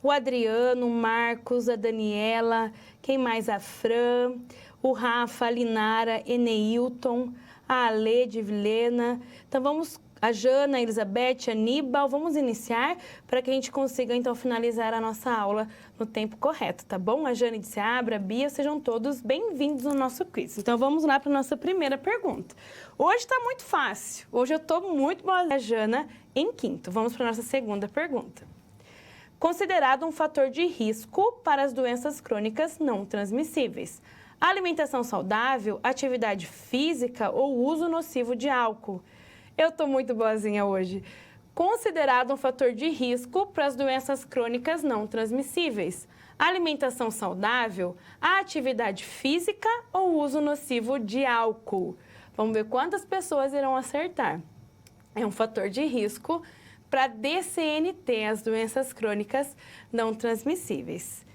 o Adriano, o Marcos, a Daniela, quem mais? A Fran, o Rafa, a Linara, Eneilton, a Ale de Vilhena. Então, vamos, a Jana, a Elizabeth, a Aníbal, vamos iniciar para que a gente consiga, então, finalizar a nossa aula no tempo correto, tá bom? A Jane de Seabra, a Bia, sejam todos bem-vindos no nosso quiz. Então, vamos lá para a nossa primeira pergunta. Hoje está muito fácil. Hoje eu estou muito boa, a Jana, em quinto. Vamos para a nossa segunda pergunta. Considerado um fator de risco para as doenças crônicas não transmissíveis: alimentação saudável, atividade física ou uso nocivo de álcool? Eu estou muito boazinha hoje. Considerado um fator de risco para as doenças crônicas não transmissíveis: alimentação saudável, a atividade física ou uso nocivo de álcool? Vamos ver quantas pessoas irão acertar. É um fator de risco para DCNT, as doenças crônicas não transmissíveis.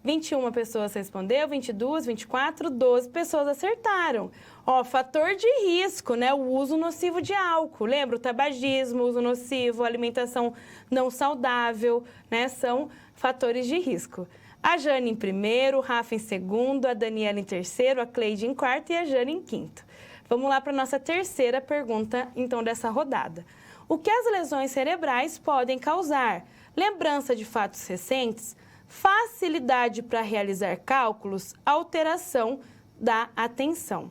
21 pessoas respondeu, 22, 24, 12 pessoas acertaram. Ó, fator de risco, né? O uso nocivo de álcool. Lembra? O tabagismo, uso nocivo, alimentação não saudável, né? São fatores de risco. A Jane em primeiro, o Rafa em segundo, a Daniela em terceiro, a Cleide em quarto e a Jane em quinto. Vamos lá para a nossa terceira pergunta, então, dessa rodada. O que as lesões cerebrais podem causar? Lembrança de fatos recentes, facilidade para realizar cálculos, alteração da atenção.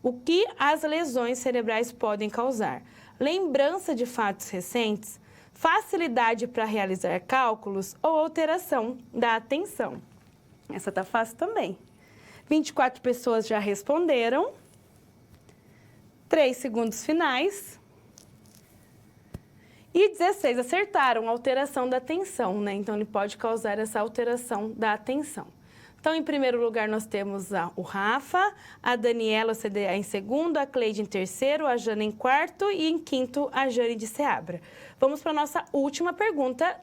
O que as lesões cerebrais podem causar? Lembrança de fatos recentes, facilidade para realizar cálculos ou alteração da atenção. Essa tá fácil também. 24 pessoas já responderam. 3 segundos finais. E 16 acertaram, alteração da atenção, né? Então, ele pode causar essa alteração da atenção. Então, em primeiro lugar, nós temos o Rafa, a Daniela, o CDA em segundo, a Cleide em terceiro, a Jana em quarto e em quinto, a Jane de Seabra. Vamos para a nossa última pergunta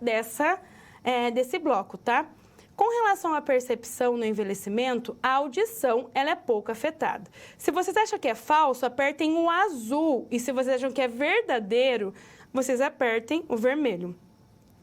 desse bloco, tá? Com relação à percepção no envelhecimento, a audição ela é pouco afetada. Se vocês acham que é falso, apertem o azul. E se vocês acham que é verdadeiro, vocês apertem o vermelho.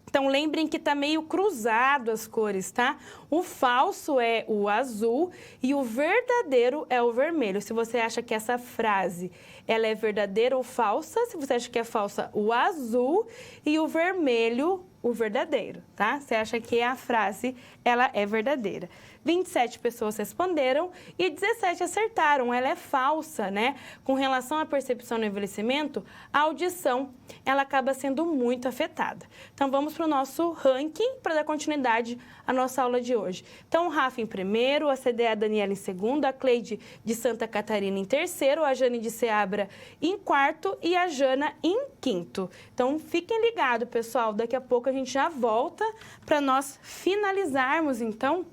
Então, lembrem que está meio cruzado as cores, tá? O falso é o azul e o verdadeiro é o vermelho. Se você acha que essa frase ela é verdadeira ou falsa, se você acha que é falsa, o azul e o vermelho, o verdadeiro, tá? Você acha que a frase ela é verdadeira. 27 pessoas responderam e 17 acertaram. Ela é falsa, né? Com relação à percepção no envelhecimento, a audição, ela acaba sendo muito afetada. Então, vamos para o nosso ranking para dar continuidade à nossa aula de hoje. Então, o Rafa em primeiro, a CDA Daniela em segundo, a Cleide de Santa Catarina em terceiro, a Jane de Seabra em quarto e a Jana em quinto. Então, fiquem ligados, pessoal. Daqui a pouco a gente já volta para nós finalizarmos, então,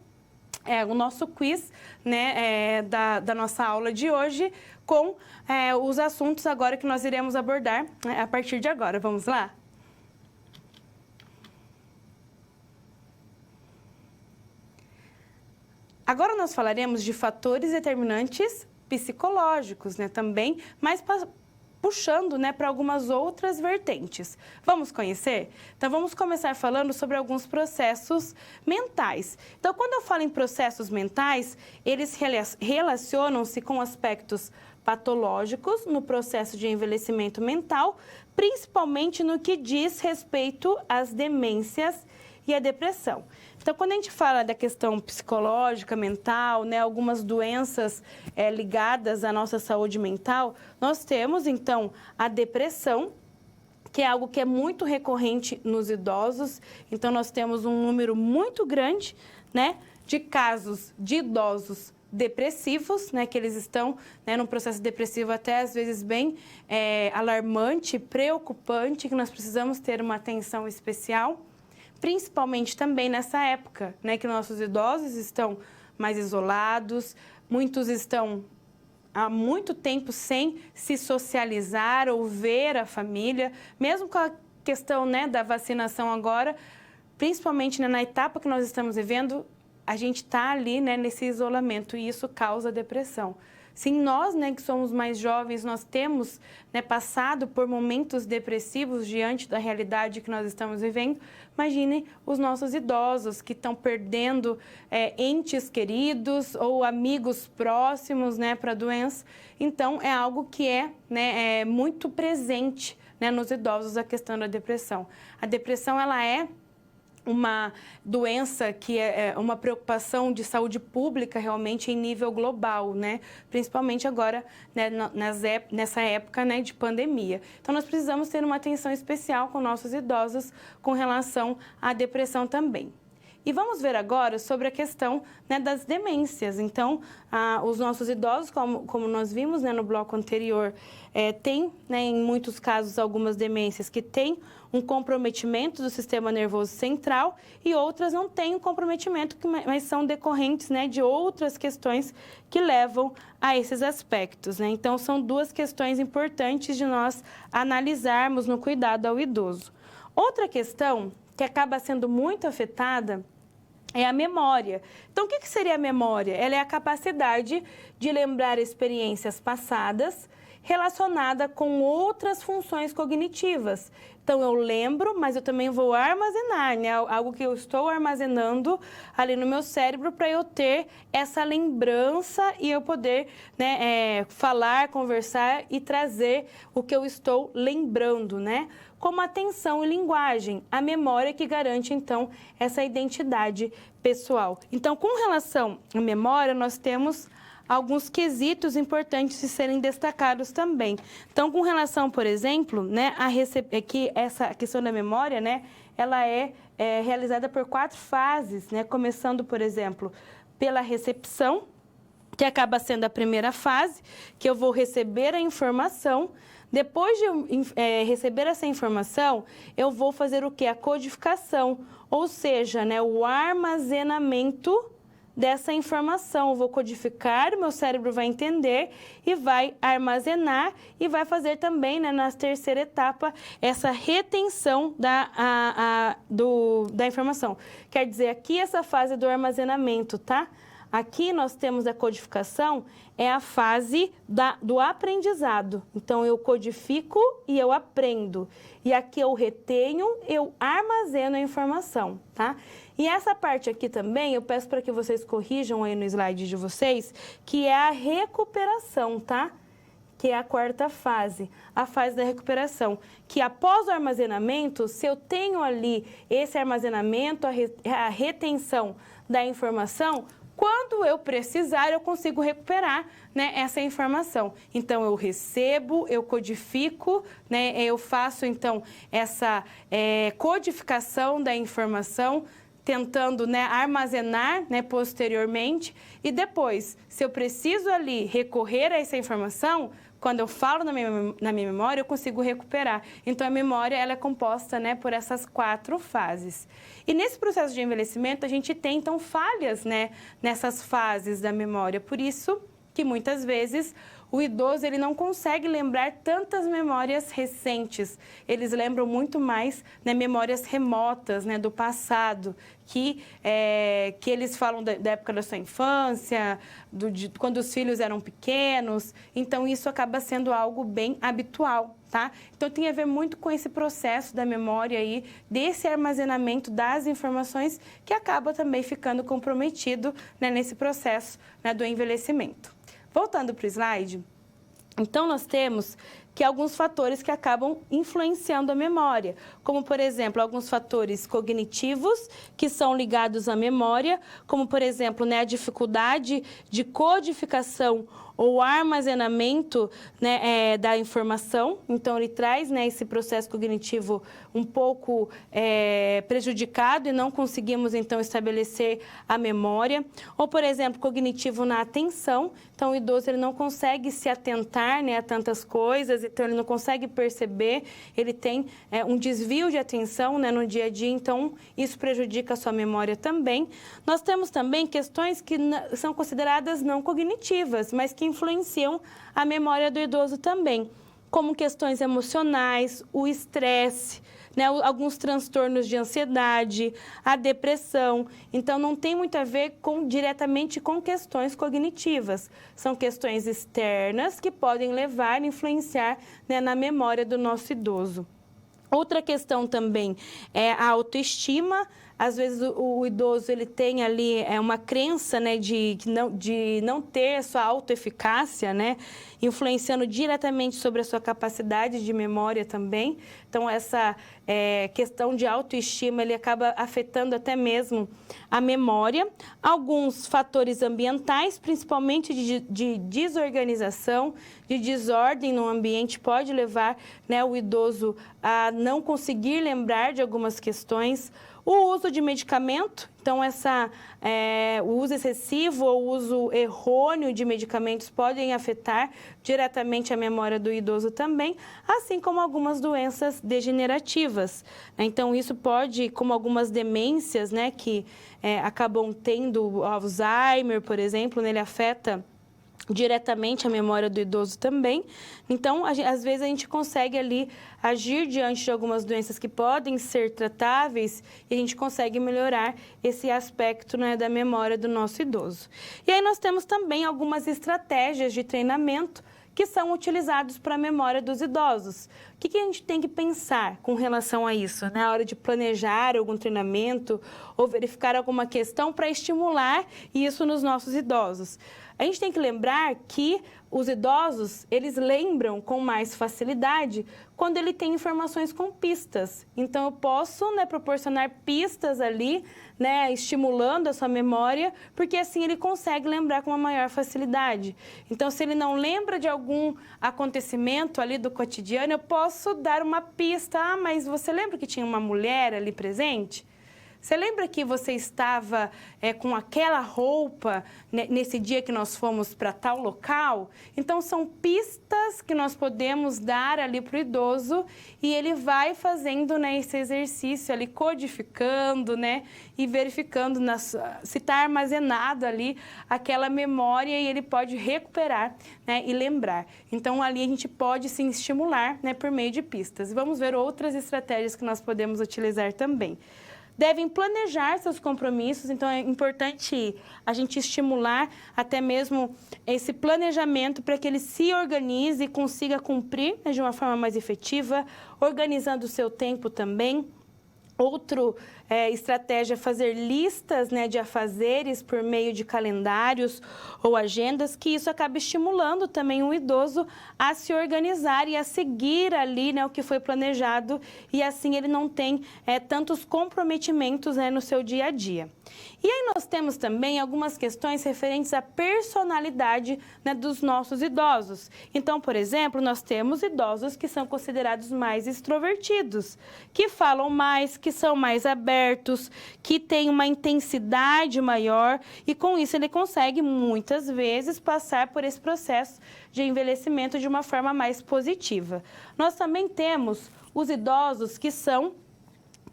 o nosso quiz, né, da nossa aula de hoje com os assuntos agora que nós iremos abordar, né, a partir de agora. Vamos lá? Agora nós falaremos de fatores determinantes psicológicos, né, também, mas puxando, né, para algumas outras vertentes. Vamos conhecer? Então, vamos começar falando sobre alguns processos mentais. Então, quando eu falo em processos mentais, eles relacionam-se com aspectos patológicos no processo de envelhecimento mental, principalmente no que diz respeito às demências e à depressão. Então, quando a gente fala da questão psicológica, mental, né, algumas doenças ligadas à nossa saúde mental, nós temos, então, a depressão, que é algo que é muito recorrente nos idosos. Então, nós temos um número muito grande, né, de casos de idosos depressivos, né, que eles estão, né, num processo depressivo até às vezes bem alarmante, preocupante, que nós precisamos ter uma atenção especial. Principalmente também nessa época, né, que nossos idosos estão mais isolados, muitos estão há muito tempo sem se socializar ou ver a família, mesmo com a questão, né, da vacinação agora, principalmente, né, na etapa que nós estamos vivendo, a gente está ali, né, nesse isolamento e isso causa depressão. Sim, nós, né, que somos mais jovens, nós temos, né, passado por momentos depressivos diante da realidade que nós estamos vivendo. Imagine os nossos idosos que estão perdendo entes queridos ou amigos próximos, né, para a doença. Então, é algo que é muito presente, né, nos idosos, a questão da depressão. A depressão, ela é uma doença que é uma preocupação de saúde pública realmente em nível global, né? Principalmente agora, né, nessa época, né, de pandemia. Então, nós precisamos ter uma atenção especial com nossos idosos com relação à depressão também. E vamos ver agora sobre a questão, né, das demências. Então, os nossos idosos, como nós vimos, né, no bloco anterior, tem, né, em muitos casos, algumas demências que têm um comprometimento do sistema nervoso central e outras não têm um comprometimento, mas são decorrentes, né, de outras questões que levam a esses aspectos, né? Então, são duas questões importantes de nós analisarmos no cuidado ao idoso. Outra questão que acaba sendo muito afetada é a memória. Então, o que seria a memória? Ela é a capacidade de lembrar experiências passadas relacionada com outras funções cognitivas. Então, eu lembro, mas eu também vou armazenar, né? Algo que eu estou armazenando ali no meu cérebro para eu ter essa lembrança e eu poder, né, falar, conversar e trazer o que eu estou lembrando, né? Como atenção e linguagem, a memória que garante, então, essa identidade pessoal. Então, com relação à memória, nós temos alguns quesitos importantes de serem destacados também. Então, com relação, por exemplo, né, que essa questão da memória, né, ela é realizada por 4 fases, né, começando, por exemplo, pela recepção, que acaba sendo a primeira fase, que eu vou receber a informação. Depois de receber essa informação, eu vou fazer o quê? A codificação, ou seja, né, o armazenamento dessa informação. Eu vou codificar, o meu cérebro vai entender e vai armazenar e vai fazer também, né, na terceira etapa, essa retenção da informação. Quer dizer, aqui essa fase do armazenamento, tá? Aqui nós temos a codificação, é a fase do aprendizado. Então, eu codifico e eu aprendo. E aqui eu retenho, eu armazeno a informação, tá? E essa parte aqui também, eu peço para que vocês corrijam aí no slide de vocês, que é a recuperação, tá? Que é a 4ª fase, a fase da recuperação. Que após o armazenamento, se eu tenho ali esse armazenamento, a retenção da informação, quando eu precisar, eu consigo recuperar, né, essa informação. Então, eu recebo, eu codifico, né, eu faço, então, essa codificação da informação, tentando, né, armazenar, né, posteriormente. E depois, se eu preciso ali recorrer a essa informação, quando eu falo na minha memória, eu consigo recuperar. Então, a memória ela é composta, né, por essas 4 fases. E nesse processo de envelhecimento, a gente tem, então, falhas, né, nessas fases da memória. Por isso que, muitas vezes, o idoso ele não consegue lembrar tantas memórias recentes. Eles lembram muito mais, né, memórias remotas, né, do passado, que eles falam da época da sua infância, quando os filhos eram pequenos. Então, isso acaba sendo algo bem habitual, tá? Então, tem a ver muito com esse processo da memória aí, desse armazenamento das informações, que acaba também ficando comprometido, né, nesse processo, né, do envelhecimento. Voltando para o slide, então nós temos que alguns fatores que acabam influenciando a memória, como, por exemplo, alguns fatores cognitivos que são ligados à memória, como, por exemplo, né, a dificuldade de codificação ou armazenamento, né, da informação. Então, ele traz, né, esse processo cognitivo um pouco prejudicado e não conseguimos, então, estabelecer a memória. Ou, por exemplo, cognitivo na atenção. Então, o idoso ele não consegue se atentar, né, a tantas coisas, então, ele não consegue perceber, ele tem um desvio de atenção, né, no dia a dia, então, isso prejudica a sua memória também. Nós temos também questões que são consideradas não cognitivas, mas que influenciam a memória do idoso também, como questões emocionais, o estresse, né, alguns transtornos de ansiedade, a depressão. Então, não tem muito a ver diretamente com questões cognitivas. São questões externas que podem levar, influenciar, né, na memória do nosso idoso. Outra questão também é a autoestima. Às vezes o idoso ele tem ali uma crença, né, de não ter sua autoeficácia, né, influenciando diretamente sobre a sua capacidade de memória também. Então, essa questão de autoestima ele acaba afetando até mesmo a memória. Alguns fatores ambientais, principalmente de desorganização, de desordem no ambiente, pode levar, né, o idoso a não conseguir lembrar de algumas questões. O uso de medicamento, então o uso excessivo ou o uso errôneo de medicamentos podem afetar diretamente a memória do idoso também, assim como algumas doenças degenerativas. Então, isso pode, como algumas demências, né, que acabam tendo Alzheimer, por exemplo, né, ele afeta diretamente a memória do idoso também. Então, às vezes a gente consegue ali agir diante de algumas doenças que podem ser tratáveis e a gente consegue melhorar esse aspecto, né, da memória do nosso idoso. E aí nós temos também algumas estratégias de treinamento que são utilizados para a memória dos idosos. O que a gente tem que pensar com relação a isso, né? Na hora de planejar algum treinamento ou verificar alguma questão para estimular isso nos nossos idosos? A gente tem que lembrar que os idosos, eles lembram com mais facilidade quando ele tem informações com pistas. Então, eu posso, né, proporcionar pistas ali, né, estimulando a sua memória, porque assim ele consegue lembrar com uma maior facilidade. Então, se ele não lembra de algum acontecimento ali do cotidiano, eu posso dar uma pista. Ah, mas você lembra que tinha uma mulher ali presente? Você lembra que você estava com aquela roupa nesse dia que nós fomos para tal local? Então, são pistas que nós podemos dar ali para o idoso e ele vai fazendo, né, esse exercício ali, codificando, né, e verificando se está armazenado ali aquela memória e ele pode recuperar, né, e lembrar. Então, ali a gente pode sim estimular, né, por meio de pistas. Vamos ver outras estratégias que nós podemos utilizar também. Devem planejar seus compromissos, então é importante a gente estimular até mesmo esse planejamento para que ele se organize e consiga cumprir, né, de uma forma mais efetiva, organizando o seu tempo também. Outra estratégia é fazer listas, né, de afazeres por meio de calendários ou agendas, que isso acaba estimulando também o idoso a se organizar e a seguir ali, né, o que foi planejado e assim ele não tem tantos comprometimentos, né, no seu dia a dia. E aí nós temos também algumas questões referentes à personalidade, né, dos nossos idosos. Então, por exemplo, nós temos idosos que são considerados mais extrovertidos, que falam mais, que são mais abertos, que têm uma intensidade maior e com isso ele consegue muitas vezes passar por esse processo de envelhecimento de uma forma mais positiva. Nós também temos os idosos que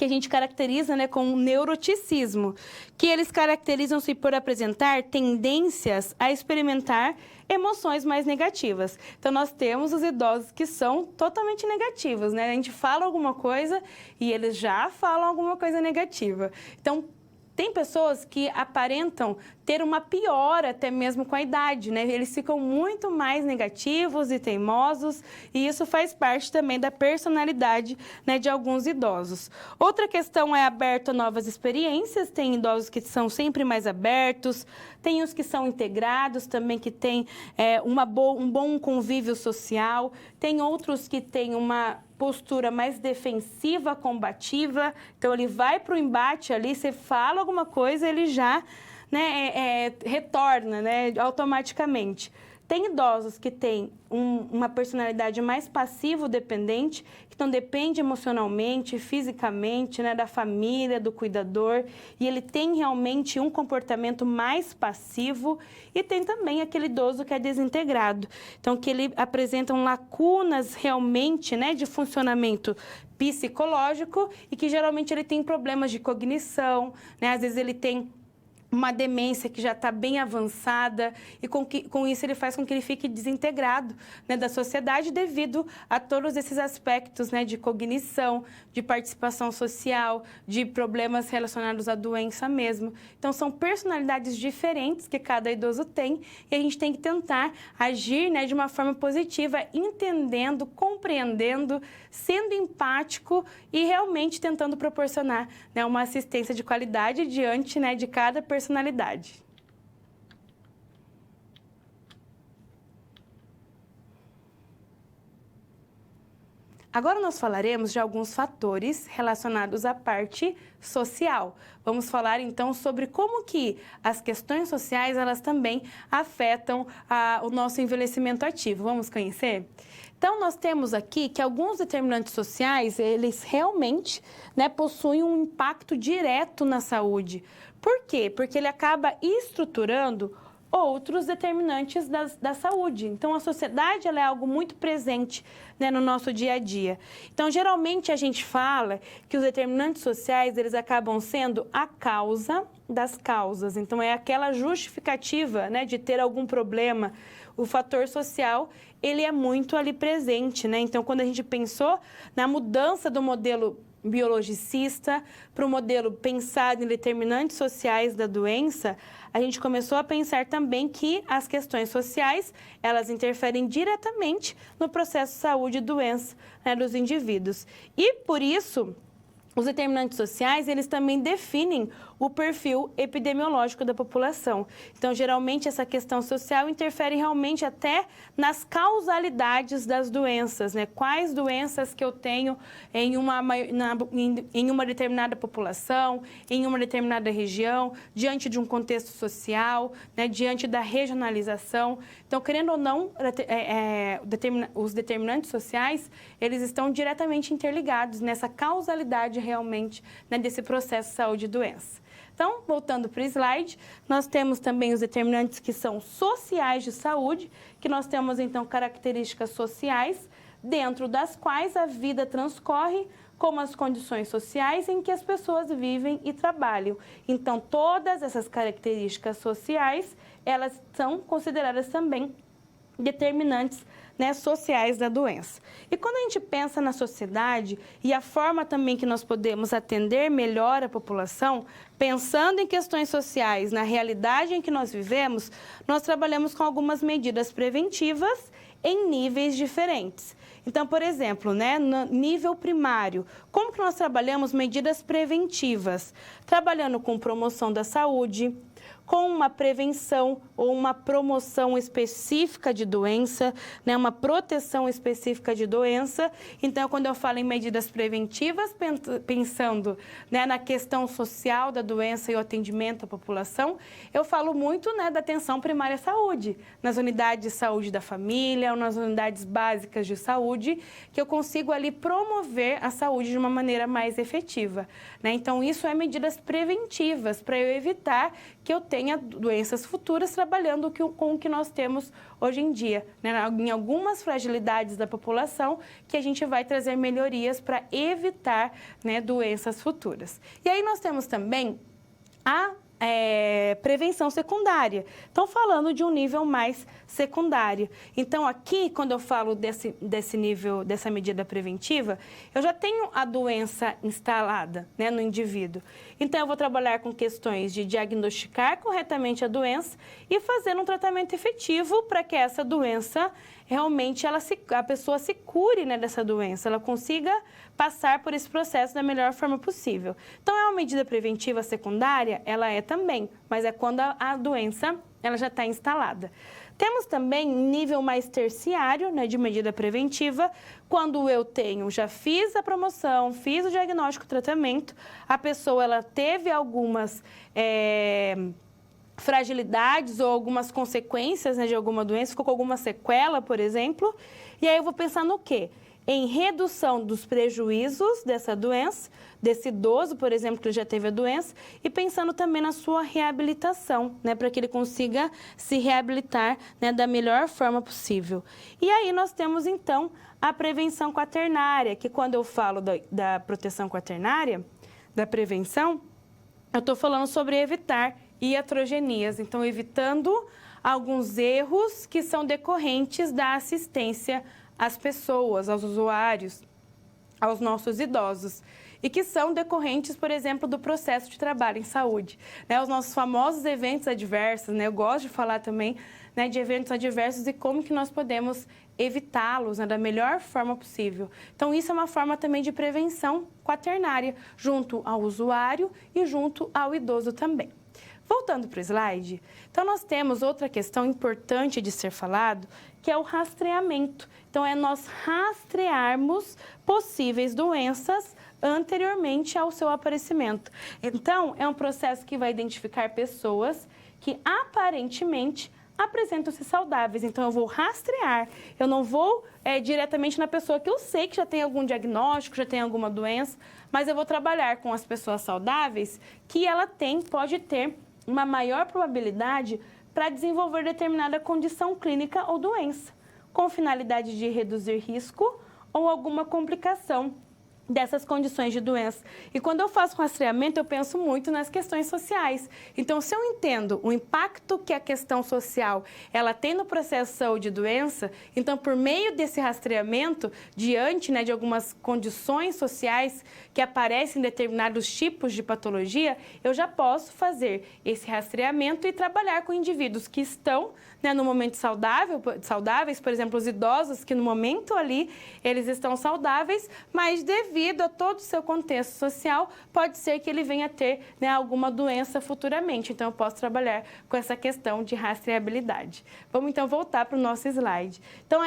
a gente caracteriza, né, com neuroticismo, que eles caracterizam-se por apresentar tendências a experimentar emoções mais negativas. Então, nós temos os idosos que são totalmente negativos, né? A gente fala alguma coisa e eles já falam alguma coisa negativa. Então, tem pessoas que aparentam ter uma piora até mesmo com a idade, né? Eles ficam muito mais negativos e teimosos e isso faz parte também da personalidade, né, de alguns idosos. Outra questão é aberto a novas experiências, tem idosos que são sempre mais abertos, tem os que são integrados também, que têm um bom convívio social, tem outros que têm uma postura mais defensiva, combativa, então ele vai para o embate ali, você fala alguma coisa, ele já, né, retorna, né, automaticamente. Tem idosos que têm uma personalidade mais passivo-dependente, que não depende emocionalmente, fisicamente, né, da família, do cuidador, e ele tem realmente um comportamento mais passivo, e tem também aquele idoso que é desintegrado, então que ele apresentam lacunas realmente, né, de funcionamento psicológico e que geralmente ele tem problemas de cognição, né, às vezes ele tem uma demência que já está bem avançada e com isso ele faz com que ele fique desintegrado, né, da sociedade devido a todos esses aspectos, né, de cognição, de participação social, de problemas relacionados à doença mesmo. Então, são personalidades diferentes que cada idoso tem e a gente tem que tentar agir, né, de uma forma positiva, entendendo, compreendendo, sendo empático e realmente tentando proporcionar, né, uma assistência de qualidade diante, né, de cada personalidade. Agora nós falaremos de alguns fatores relacionados à parte social. Vamos falar então sobre como que as questões sociais elas também afetam o nosso envelhecimento ativo. Vamos conhecer? Então, nós temos aqui que alguns determinantes sociais, eles realmente, né, possuem um impacto direto na saúde. Por quê? Porque ele acaba estruturando outros determinantes da saúde. Então, a sociedade ela é algo muito presente, né, no nosso dia a dia. Então, geralmente, a gente fala que os determinantes sociais, eles acabam sendo a causa das causas. Então, é aquela justificativa, né, de ter algum problema. o fator social, ele é muito ali presente, né? Então, quando a gente pensou na mudança do modelo biologicista para o modelo pensado em determinantes sociais da doença, a gente começou a pensar também que as questões sociais, elas interferem diretamente no processo de saúde e doença, né, dos indivíduos. E, por isso, os determinantes sociais, eles também definem o perfil epidemiológico da população. Então, geralmente, essa questão social interfere realmente até nas causalidades das doenças, né? Quais doenças que eu tenho em uma determinada população, em uma determinada região, diante de um contexto social, né? Diante da regionalização. Então, querendo ou não, os determinantes sociais, eles estão diretamente interligados nessa causalidade realmente, né, desse processo de saúde e doença. Então, voltando para o slide, nós temos também os determinantes que são sociais de saúde, que nós temos, então, características sociais, dentro das quais a vida transcorre, como as condições sociais em que as pessoas vivem e trabalham. Então, todas essas características sociais, elas são consideradas também determinantes, né, sociais da doença. E quando a gente pensa na sociedade e a forma também que nós podemos atender melhor a população, pensando em questões sociais, na realidade em que nós vivemos, nós trabalhamos com algumas medidas preventivas em níveis diferentes. Então, por exemplo, né, no nível primário, como que nós trabalhamos medidas preventivas? Trabalhando com promoção da saúde, com uma prevenção ou uma promoção específica de doença, né, uma proteção específica de doença. Então, quando eu falo em medidas preventivas, pensando, né, na questão social da doença e o atendimento à população, eu falo muito, né, da atenção primária à saúde, nas unidades de saúde da família, ou nas unidades básicas de saúde, que eu consigo ali promover a saúde de uma maneira mais efetiva, né? Então, isso é medidas preventivas para eu evitar que eu tenha doenças futuras trabalhando com o que nós temos hoje em dia, né? Em algumas fragilidades da população que a gente vai trazer melhorias para evitar, né, doenças futuras. E aí nós temos também a prevenção secundária. Então, falando de um nível mais secundário. Então, aqui, quando eu falo desse nível, dessa medida preventiva, eu já tenho a doença instalada, né, no indivíduo. Então, eu vou trabalhar com questões de diagnosticar corretamente a doença e fazer um tratamento efetivo para que essa doença realmente a pessoa se cure, né, dessa doença, ela consiga passar por esse processo da melhor forma possível. Então, é uma medida preventiva secundária? Ela é também, mas é quando a doença ela já está instalada. Temos também nível mais terciário, né, de medida preventiva, quando eu já fiz a promoção, fiz o diagnóstico, o tratamento, a pessoa ela teve algumas fragilidades ou algumas consequências, né, de alguma doença, ficou com alguma sequela, por exemplo, e aí eu vou pensar no quê? Em redução dos prejuízos dessa doença, desse idoso, por exemplo, que já teve a doença, e pensando também na sua reabilitação, né, para que ele consiga se reabilitar, né, da melhor forma possível. E aí nós temos, então, a prevenção quaternária, que quando eu falo da proteção quaternária, da prevenção, eu estou falando sobre evitar iatrogenias, então evitando alguns erros que são decorrentes da assistência às pessoas, aos usuários, aos nossos idosos, e que são decorrentes, por exemplo, do processo de trabalho em saúde, né? Os nossos famosos eventos adversos, né? Eu gosto de falar também, né, de eventos adversos e como que nós podemos evitá-los, né, da melhor forma possível. Então, isso é uma forma também de prevenção quaternária, junto ao usuário e junto ao idoso também. Voltando para o slide, então nós temos outra questão importante de ser falado, que é o rastreamento. Então, é nós rastrearmos possíveis doenças anteriormente ao seu aparecimento. Então, é um processo que vai identificar pessoas que aparentemente apresentam-se saudáveis. Então, eu vou rastrear, eu não vou diretamente na pessoa que eu sei que já tem algum diagnóstico, já tem alguma doença, mas eu vou trabalhar com as pessoas saudáveis que ela pode ter uma maior probabilidade para desenvolver determinada condição clínica ou doença, com finalidade de reduzir risco ou alguma complicação dessas condições de doença. E quando eu faço rastreamento, eu penso muito nas questões sociais. Então, se eu entendo o impacto que a questão social ela tem no processo de saúde e doença, então, por meio desse rastreamento, diante, né, de algumas condições sociais que aparecem em determinados tipos de patologia, eu já posso fazer esse rastreamento e trabalhar com indivíduos que estão, né, no momento saudáveis, por exemplo, os idosos que no momento ali eles estão saudáveis, mas devido a todo o seu contexto social, pode ser que ele venha a ter, né, alguma doença futuramente. Então, eu posso trabalhar com essa questão de rastreabilidade. Vamos, então, voltar para o nosso slide. Então,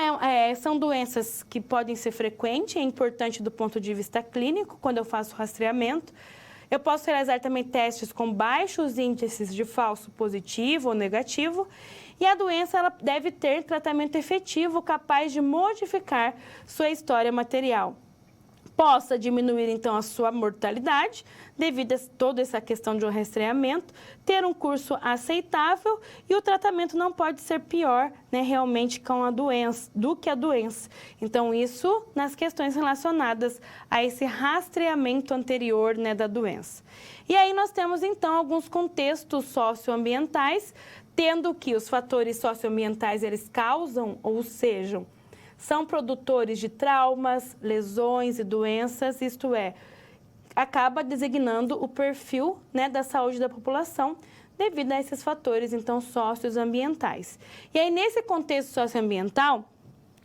são doenças que podem ser frequentes, é importante do ponto de vista clínico, quando eu faço rastreamento. Eu posso realizar também testes com baixos índices de falso positivo ou negativo. E a doença ela deve ter tratamento efetivo capaz de modificar sua história material. Possa diminuir, então, a sua mortalidade, devido a toda essa questão de um rastreamento, ter um curso aceitável e o tratamento não pode ser pior, né, realmente com a doença, do que a doença. Então, isso nas questões relacionadas a esse rastreamento anterior, né, da doença. E aí nós temos, então, alguns contextos socioambientais, tendo que os fatores socioambientais, eles causam, ou sejam, são produtores de traumas, lesões e doenças, isto é, acaba designando o perfil, né, da saúde da população devido a esses fatores, então, socioambientais. E aí, nesse contexto socioambiental,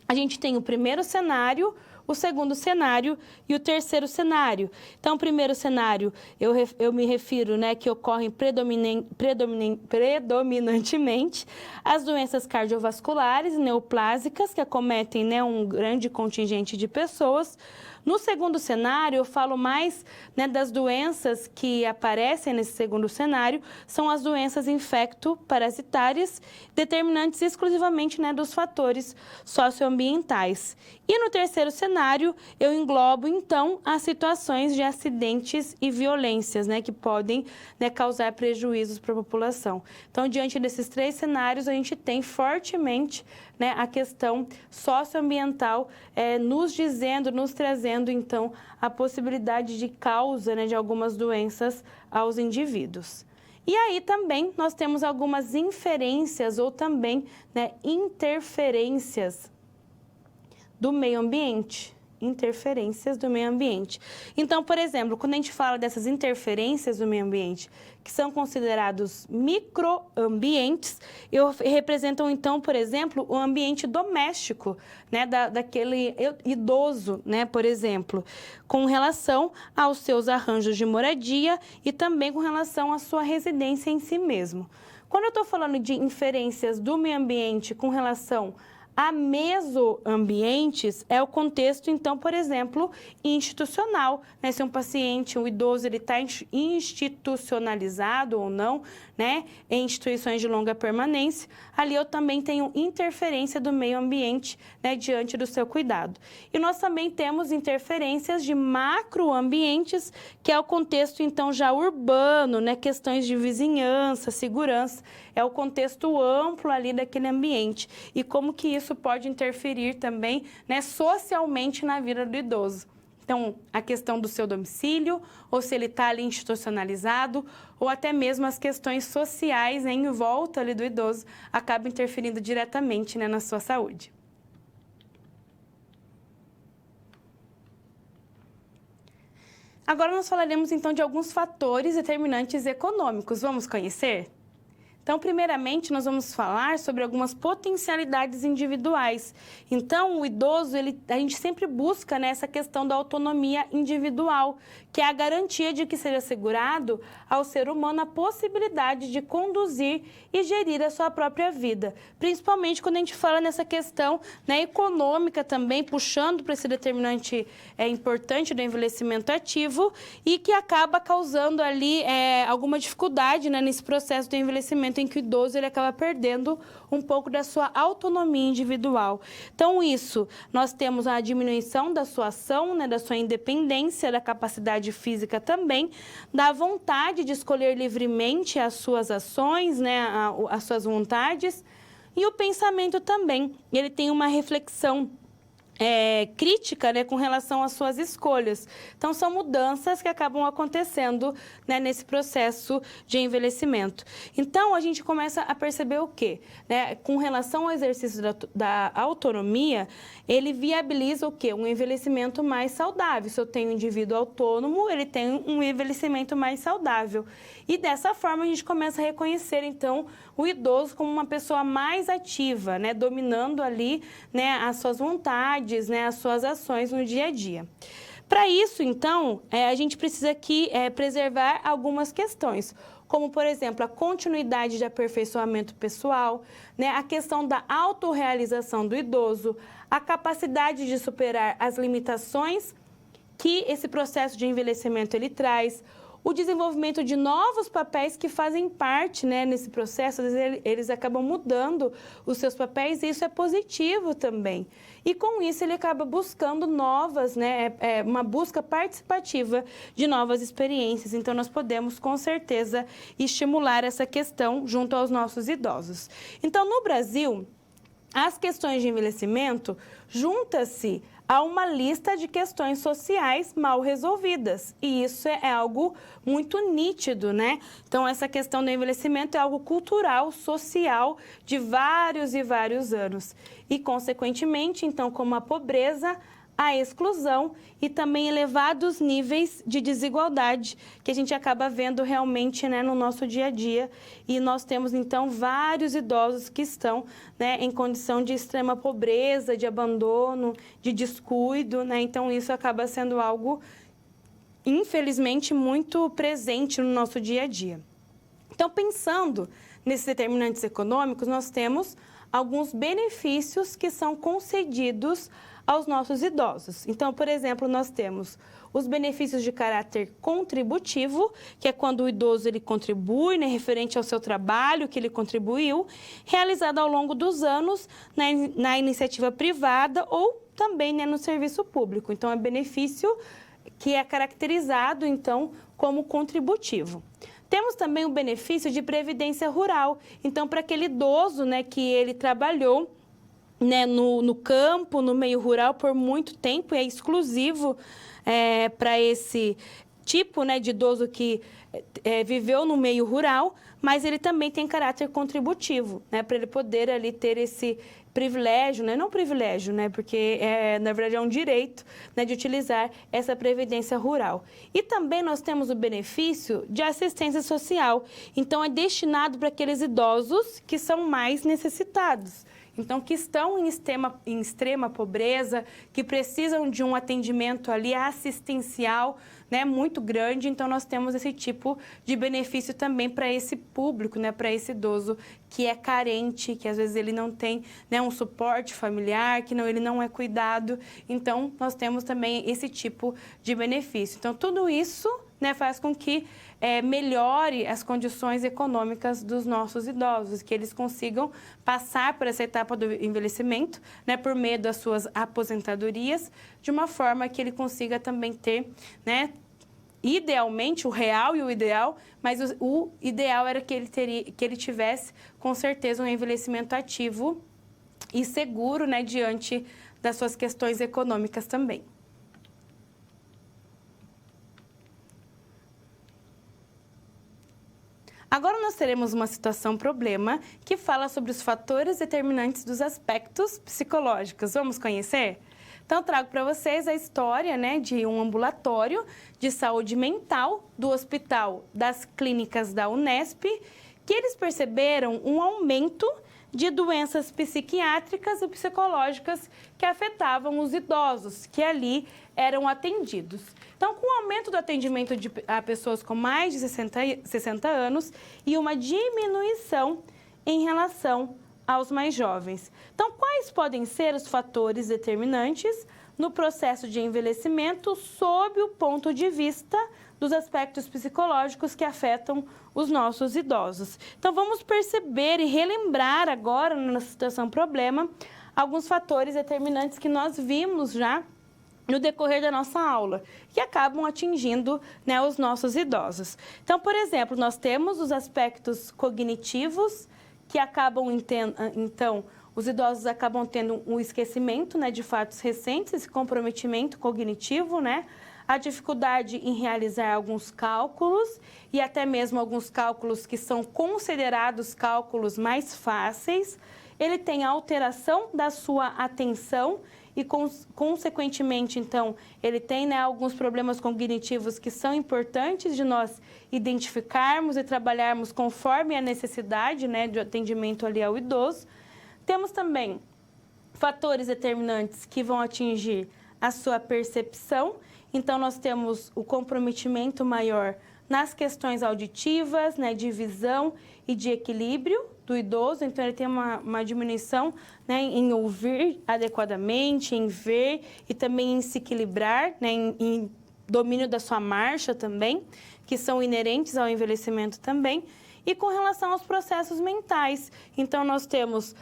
a gente tem o primeiro cenário, o segundo cenário e o terceiro cenário. Então, o primeiro cenário, eu me refiro, né, que ocorrem predominantemente as doenças cardiovasculares e neoplásicas, que acometem, né, um grande contingente de pessoas. No segundo cenário, eu falo mais, né, das doenças que aparecem nesse segundo cenário, são as doenças infecto-parasitárias, determinantes exclusivamente, né, dos fatores socioambientais. E no terceiro cenário, eu englobo, então, as situações de acidentes e violências, né, que podem, né, causar prejuízos para a população. Então, diante desses três cenários, a gente tem fortemente, né, a questão socioambiental nos trazendo, então, a possibilidade de causa, né, de algumas doenças aos indivíduos. E aí também nós temos algumas inferências ou também, né, interferências do meio ambiente. Interferências do meio ambiente. Então, por exemplo, quando a gente fala dessas interferências do meio ambiente, que são considerados microambientes, representam, então, por exemplo, o ambiente doméstico, né, daquele idoso, né, por exemplo, com relação aos seus arranjos de moradia e também com relação à sua residência em si mesmo. Quando eu estou falando de inferências do meio ambiente com relação a mesoambientes, é o contexto, então, por exemplo, institucional, né? Se um paciente, um idoso, ele está institucionalizado ou não, né, em instituições de longa permanência, ali eu também tenho interferência do meio ambiente, né, diante do seu cuidado. E nós também temos interferências de macroambientes, que é o contexto, então, já urbano, né, questões de vizinhança, segurança, é o contexto amplo ali daquele ambiente. E como que isso pode interferir também, né, socialmente na vida do idoso. Então, a questão do seu domicílio, ou se ele está ali institucionalizado, ou até mesmo as questões sociais, né, em volta ali do idoso, acabam interferindo diretamente, né, na sua saúde. Agora nós falaremos então de alguns fatores determinantes econômicos. Vamos conhecer? Então, primeiramente, nós vamos falar sobre algumas potencialidades individuais. Então, o idoso, a gente sempre busca, né, essa questão da autonomia individual, que é a garantia de que seja assegurado ao ser humano a possibilidade de conduzir e gerir a sua própria vida. Principalmente quando a gente fala nessa questão, né, econômica também, puxando para esse determinante importante do envelhecimento ativo e que acaba causando ali alguma dificuldade, né, nesse processo do envelhecimento em que o idoso ele acaba perdendo um pouco da sua autonomia individual. Então, isso, nós temos a diminuição da sua ação, né, da sua independência, da capacidade física também, da vontade de escolher livremente as suas ações, né, as suas vontades, e o pensamento também. Ele tem uma reflexão crítica, né, com relação às suas escolhas. Então, são mudanças que acabam acontecendo, né, nesse processo de envelhecimento. Então, a gente começa a perceber o quê? Né? Com relação ao exercício da autonomia, ele viabiliza o quê? Um envelhecimento mais saudável. Se eu tenho um indivíduo autônomo, ele tem um envelhecimento mais saudável. E dessa forma, a gente começa a reconhecer, então, o idoso como uma pessoa mais ativa, né, dominando ali, né, as suas vontades, né, as suas ações no dia a dia. Para isso, então, a gente precisa aqui preservar algumas questões, como, por exemplo, a continuidade de aperfeiçoamento pessoal, né, a questão da autorrealização do idoso, a capacidade de superar as limitações que esse processo de envelhecimento ele traz, o desenvolvimento de novos papéis que fazem parte, né, nesse processo. Às vezes eles acabam mudando os seus papéis e isso é positivo também. E com isso ele acaba buscando novas, né, uma busca participativa de novas experiências. Então nós podemos com certeza estimular essa questão junto aos nossos idosos. Então no Brasil, as questões de envelhecimento juntam-se a uma lista de questões sociais mal resolvidas. E isso é algo muito nítido, né? Então, essa questão do envelhecimento é algo cultural, social, de vários e vários anos. E, consequentemente, então, como a pobreza, a exclusão e também elevados níveis de desigualdade que a gente acaba vendo realmente, né, no nosso dia a dia. E nós temos, então, vários idosos que estão, né, em condição de extrema pobreza, de abandono, de descuido, né? Então, isso acaba sendo algo, infelizmente, muito presente no nosso dia a dia. Então, pensando nesses determinantes econômicos, nós temos alguns benefícios que são concedidos aos nossos idosos. Então, por exemplo, nós temos os benefícios de caráter contributivo, que é quando o idoso ele contribui, né, referente ao seu trabalho que ele contribuiu, realizado ao longo dos anos na iniciativa privada ou também, né, no serviço público. Então, é benefício que é caracterizado, então, como contributivo. Temos também o benefício de previdência rural. Então, para aquele idoso, né, que ele trabalhou, né, no campo, no meio rural por muito tempo, e é exclusivo para esse tipo, né, de idoso que viveu no meio rural, mas ele também tem caráter contributivo, né, para ele poder ali ter esse privilégio, né, não privilégio, né, porque na verdade é um direito, né, de utilizar essa previdência rural. E também nós temos o benefício de assistência social, então é destinado para aqueles idosos que são mais necessitados. Então, que estão em extrema pobreza, que precisam de um atendimento ali assistencial, né, muito grande. Então, nós temos esse tipo de benefício também para esse público, né, para esse idoso que é carente, que às vezes ele não tem, né, um suporte familiar, que ele não é cuidado. Então, nós temos também esse tipo de benefício. Então, tudo isso, né, faz com que melhore as condições econômicas dos nossos idosos, que eles consigam passar por essa etapa do envelhecimento, né, por meio das suas aposentadorias, de uma forma que ele consiga também ter, né, idealmente, o real e o ideal, mas o ideal era que ele tivesse, com certeza, um envelhecimento ativo e seguro, né, diante das suas questões econômicas também. Agora nós teremos uma situação-problema que fala sobre os fatores determinantes dos aspectos psicológicos. Vamos conhecer? Então, eu trago para vocês a história, né, de um ambulatório de saúde mental do Hospital das Clínicas da Unesp, que eles perceberam um aumento de doenças psiquiátricas e psicológicas que afetavam os idosos, que ali eram atendidos. Então, com o aumento do atendimento a pessoas com mais de 60 anos e uma diminuição em relação aos mais jovens. Então, quais podem ser os fatores determinantes no processo de envelhecimento sob o ponto de vista dos aspectos psicológicos que afetam os nossos idosos? Então, vamos perceber e relembrar agora, na situação problema, alguns fatores determinantes que nós vimos já no decorrer da nossa aula, que acabam atingindo, né, os nossos idosos. Então, por exemplo, nós temos os aspectos cognitivos, que acabam, então, os idosos acabam tendo um esquecimento, né, de fatos recentes, esse comprometimento cognitivo, né? A dificuldade em realizar alguns cálculos e até mesmo alguns cálculos que são considerados cálculos mais fáceis. Ele tem a alteração da sua atenção e, consequentemente, então, ele tem, né, alguns problemas cognitivos que são importantes de nós identificarmos e trabalharmos conforme a necessidade, né, de atendimento ali ao idoso. Temos também fatores determinantes que vão atingir a sua percepção. Então, nós temos o comprometimento maior nas questões auditivas, né, de visão e de equilíbrio do idoso. Então, ele tem uma diminuição, né, em ouvir adequadamente, em ver e também em se equilibrar, né, em domínio da sua marcha também, que são inerentes ao envelhecimento também. E com relação aos processos mentais, então nós temos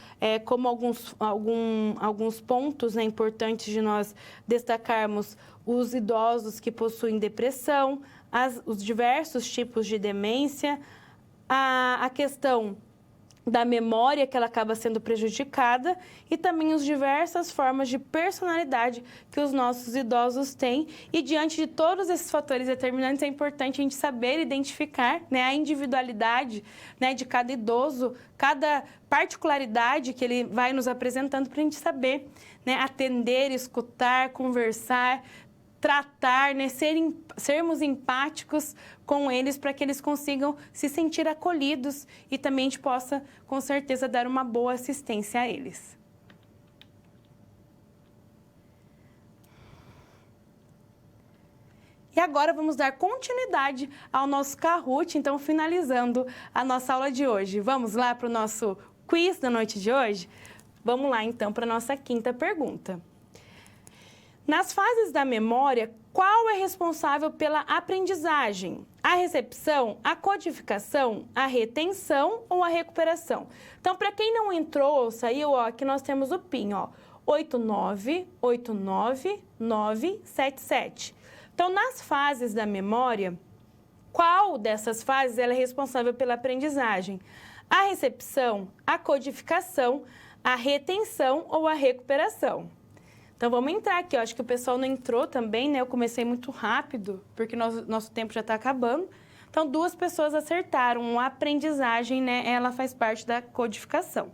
como alguns pontos, né, importantes de nós destacarmos os idosos que possuem depressão, os diversos tipos de demência, a questão da memória, que ela acaba sendo prejudicada, e também as diversas formas de personalidade que os nossos idosos têm. E diante de todos esses fatores determinantes, é importante a gente saber identificar, né, a individualidade, né, de cada idoso, cada particularidade que ele vai nos apresentando para a gente saber, né, atender, escutar, conversar, tratar, né, sermos empáticos com eles para que eles consigam se sentir acolhidos e também a gente possa, com certeza, dar uma boa assistência a eles. E agora vamos dar continuidade ao nosso Kahoot, então finalizando a nossa aula de hoje. Vamos lá para o nosso quiz da noite de hoje? Vamos lá então para a nossa quinta pergunta. Nas fases da memória, qual é responsável pela aprendizagem? A recepção, a codificação, a retenção ou a recuperação? Então, para quem não entrou ou saiu, ó, aqui nós temos o PIN, ó, 8989977. Então, nas fases da memória, qual dessas fases ela é responsável pela aprendizagem? A recepção, a codificação, a retenção ou a recuperação? Então, vamos entrar aqui. Eu acho que o pessoal não entrou também, né? Eu comecei muito rápido, porque nosso tempo já está acabando. Então, 2 pessoas acertaram. A aprendizagem, né? Ela faz parte da codificação.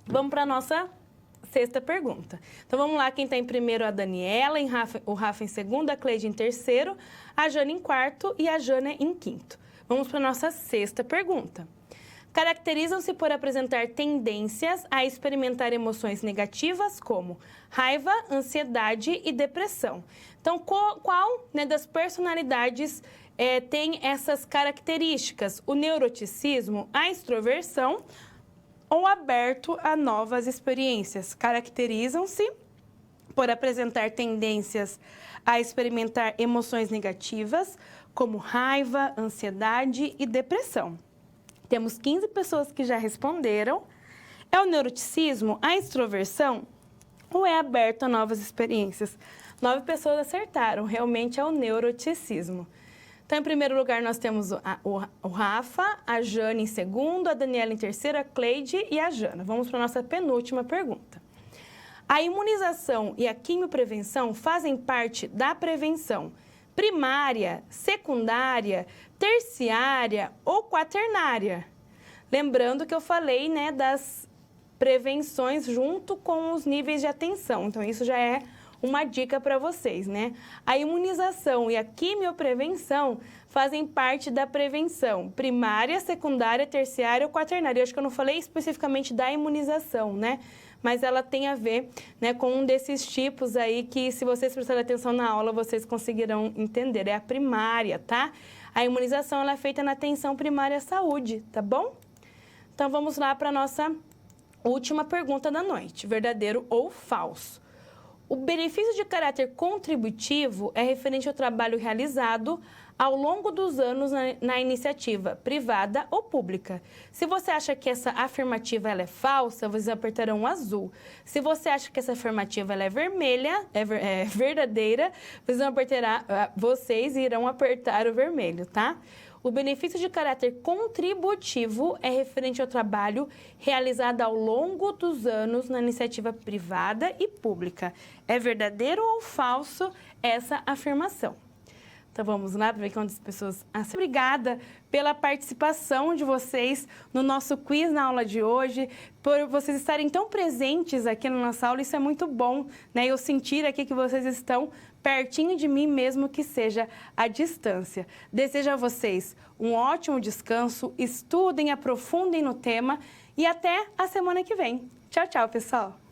Vamos para a nossa sexta pergunta. Então, vamos lá. Quem está em primeiro é a Daniela, o Rafa em segundo, a Cleide em terceiro, a Jana em quarto e a Jana em quinto. Vamos para a nossa sexta pergunta. Caracterizam-se por apresentar tendências a experimentar emoções negativas como raiva, ansiedade e depressão. Então, qual, né, das personalidades tem essas características? O neuroticismo, a extroversão ou aberto a novas experiências? Caracterizam-se por apresentar tendências a experimentar emoções negativas como raiva, ansiedade e depressão. Temos 15 pessoas que já responderam. É o neuroticismo, a extroversão ou é aberto a novas experiências? 9 pessoas acertaram, realmente é o neuroticismo. Então, em primeiro lugar, nós temos o Rafa, a Jana em segundo, a Daniela em terceiro, a Cleide e a Jana. Vamos para a nossa penúltima pergunta. A imunização e a quimioprevenção fazem parte da prevenção primária, secundária, terciária ou quaternária? Lembrando que eu falei, né, das prevenções junto com os níveis de atenção. Então, isso já é uma dica para vocês, né? A imunização e a quimioprevenção fazem parte da prevenção primária, secundária, terciária ou quaternária. Eu acho que eu não falei especificamente da imunização, né? Mas ela tem a ver, né, com um desses tipos aí que, se vocês prestarem atenção na aula, vocês conseguirão entender. É a primária, tá? A imunização ela é feita na atenção primária à saúde, tá bom? Então, vamos lá para a nossa última pergunta da noite. Verdadeiro ou falso? O benefício de caráter contributivo é referente ao trabalho realizado ao longo dos anos na iniciativa privada ou pública. Se você acha que essa afirmativa ela é falsa, vocês apertarão o azul. Se você acha que essa afirmativa ela é vermelha, verdadeira, vocês irão apertar o vermelho, tá? O benefício de caráter contributivo é referente ao trabalho realizado ao longo dos anos na iniciativa privada e pública. É verdadeiro ou falso essa afirmação? Então vamos lá para ver quantas pessoas acertam. Obrigada pela participação de vocês no nosso quiz na aula de hoje, por vocês estarem tão presentes aqui na nossa aula, isso é muito bom, né? Eu sentir aqui que vocês estão pertinho de mim, mesmo que seja à distância. Desejo a vocês um ótimo descanso, estudem, aprofundem no tema e até a semana que vem. Tchau, tchau, pessoal!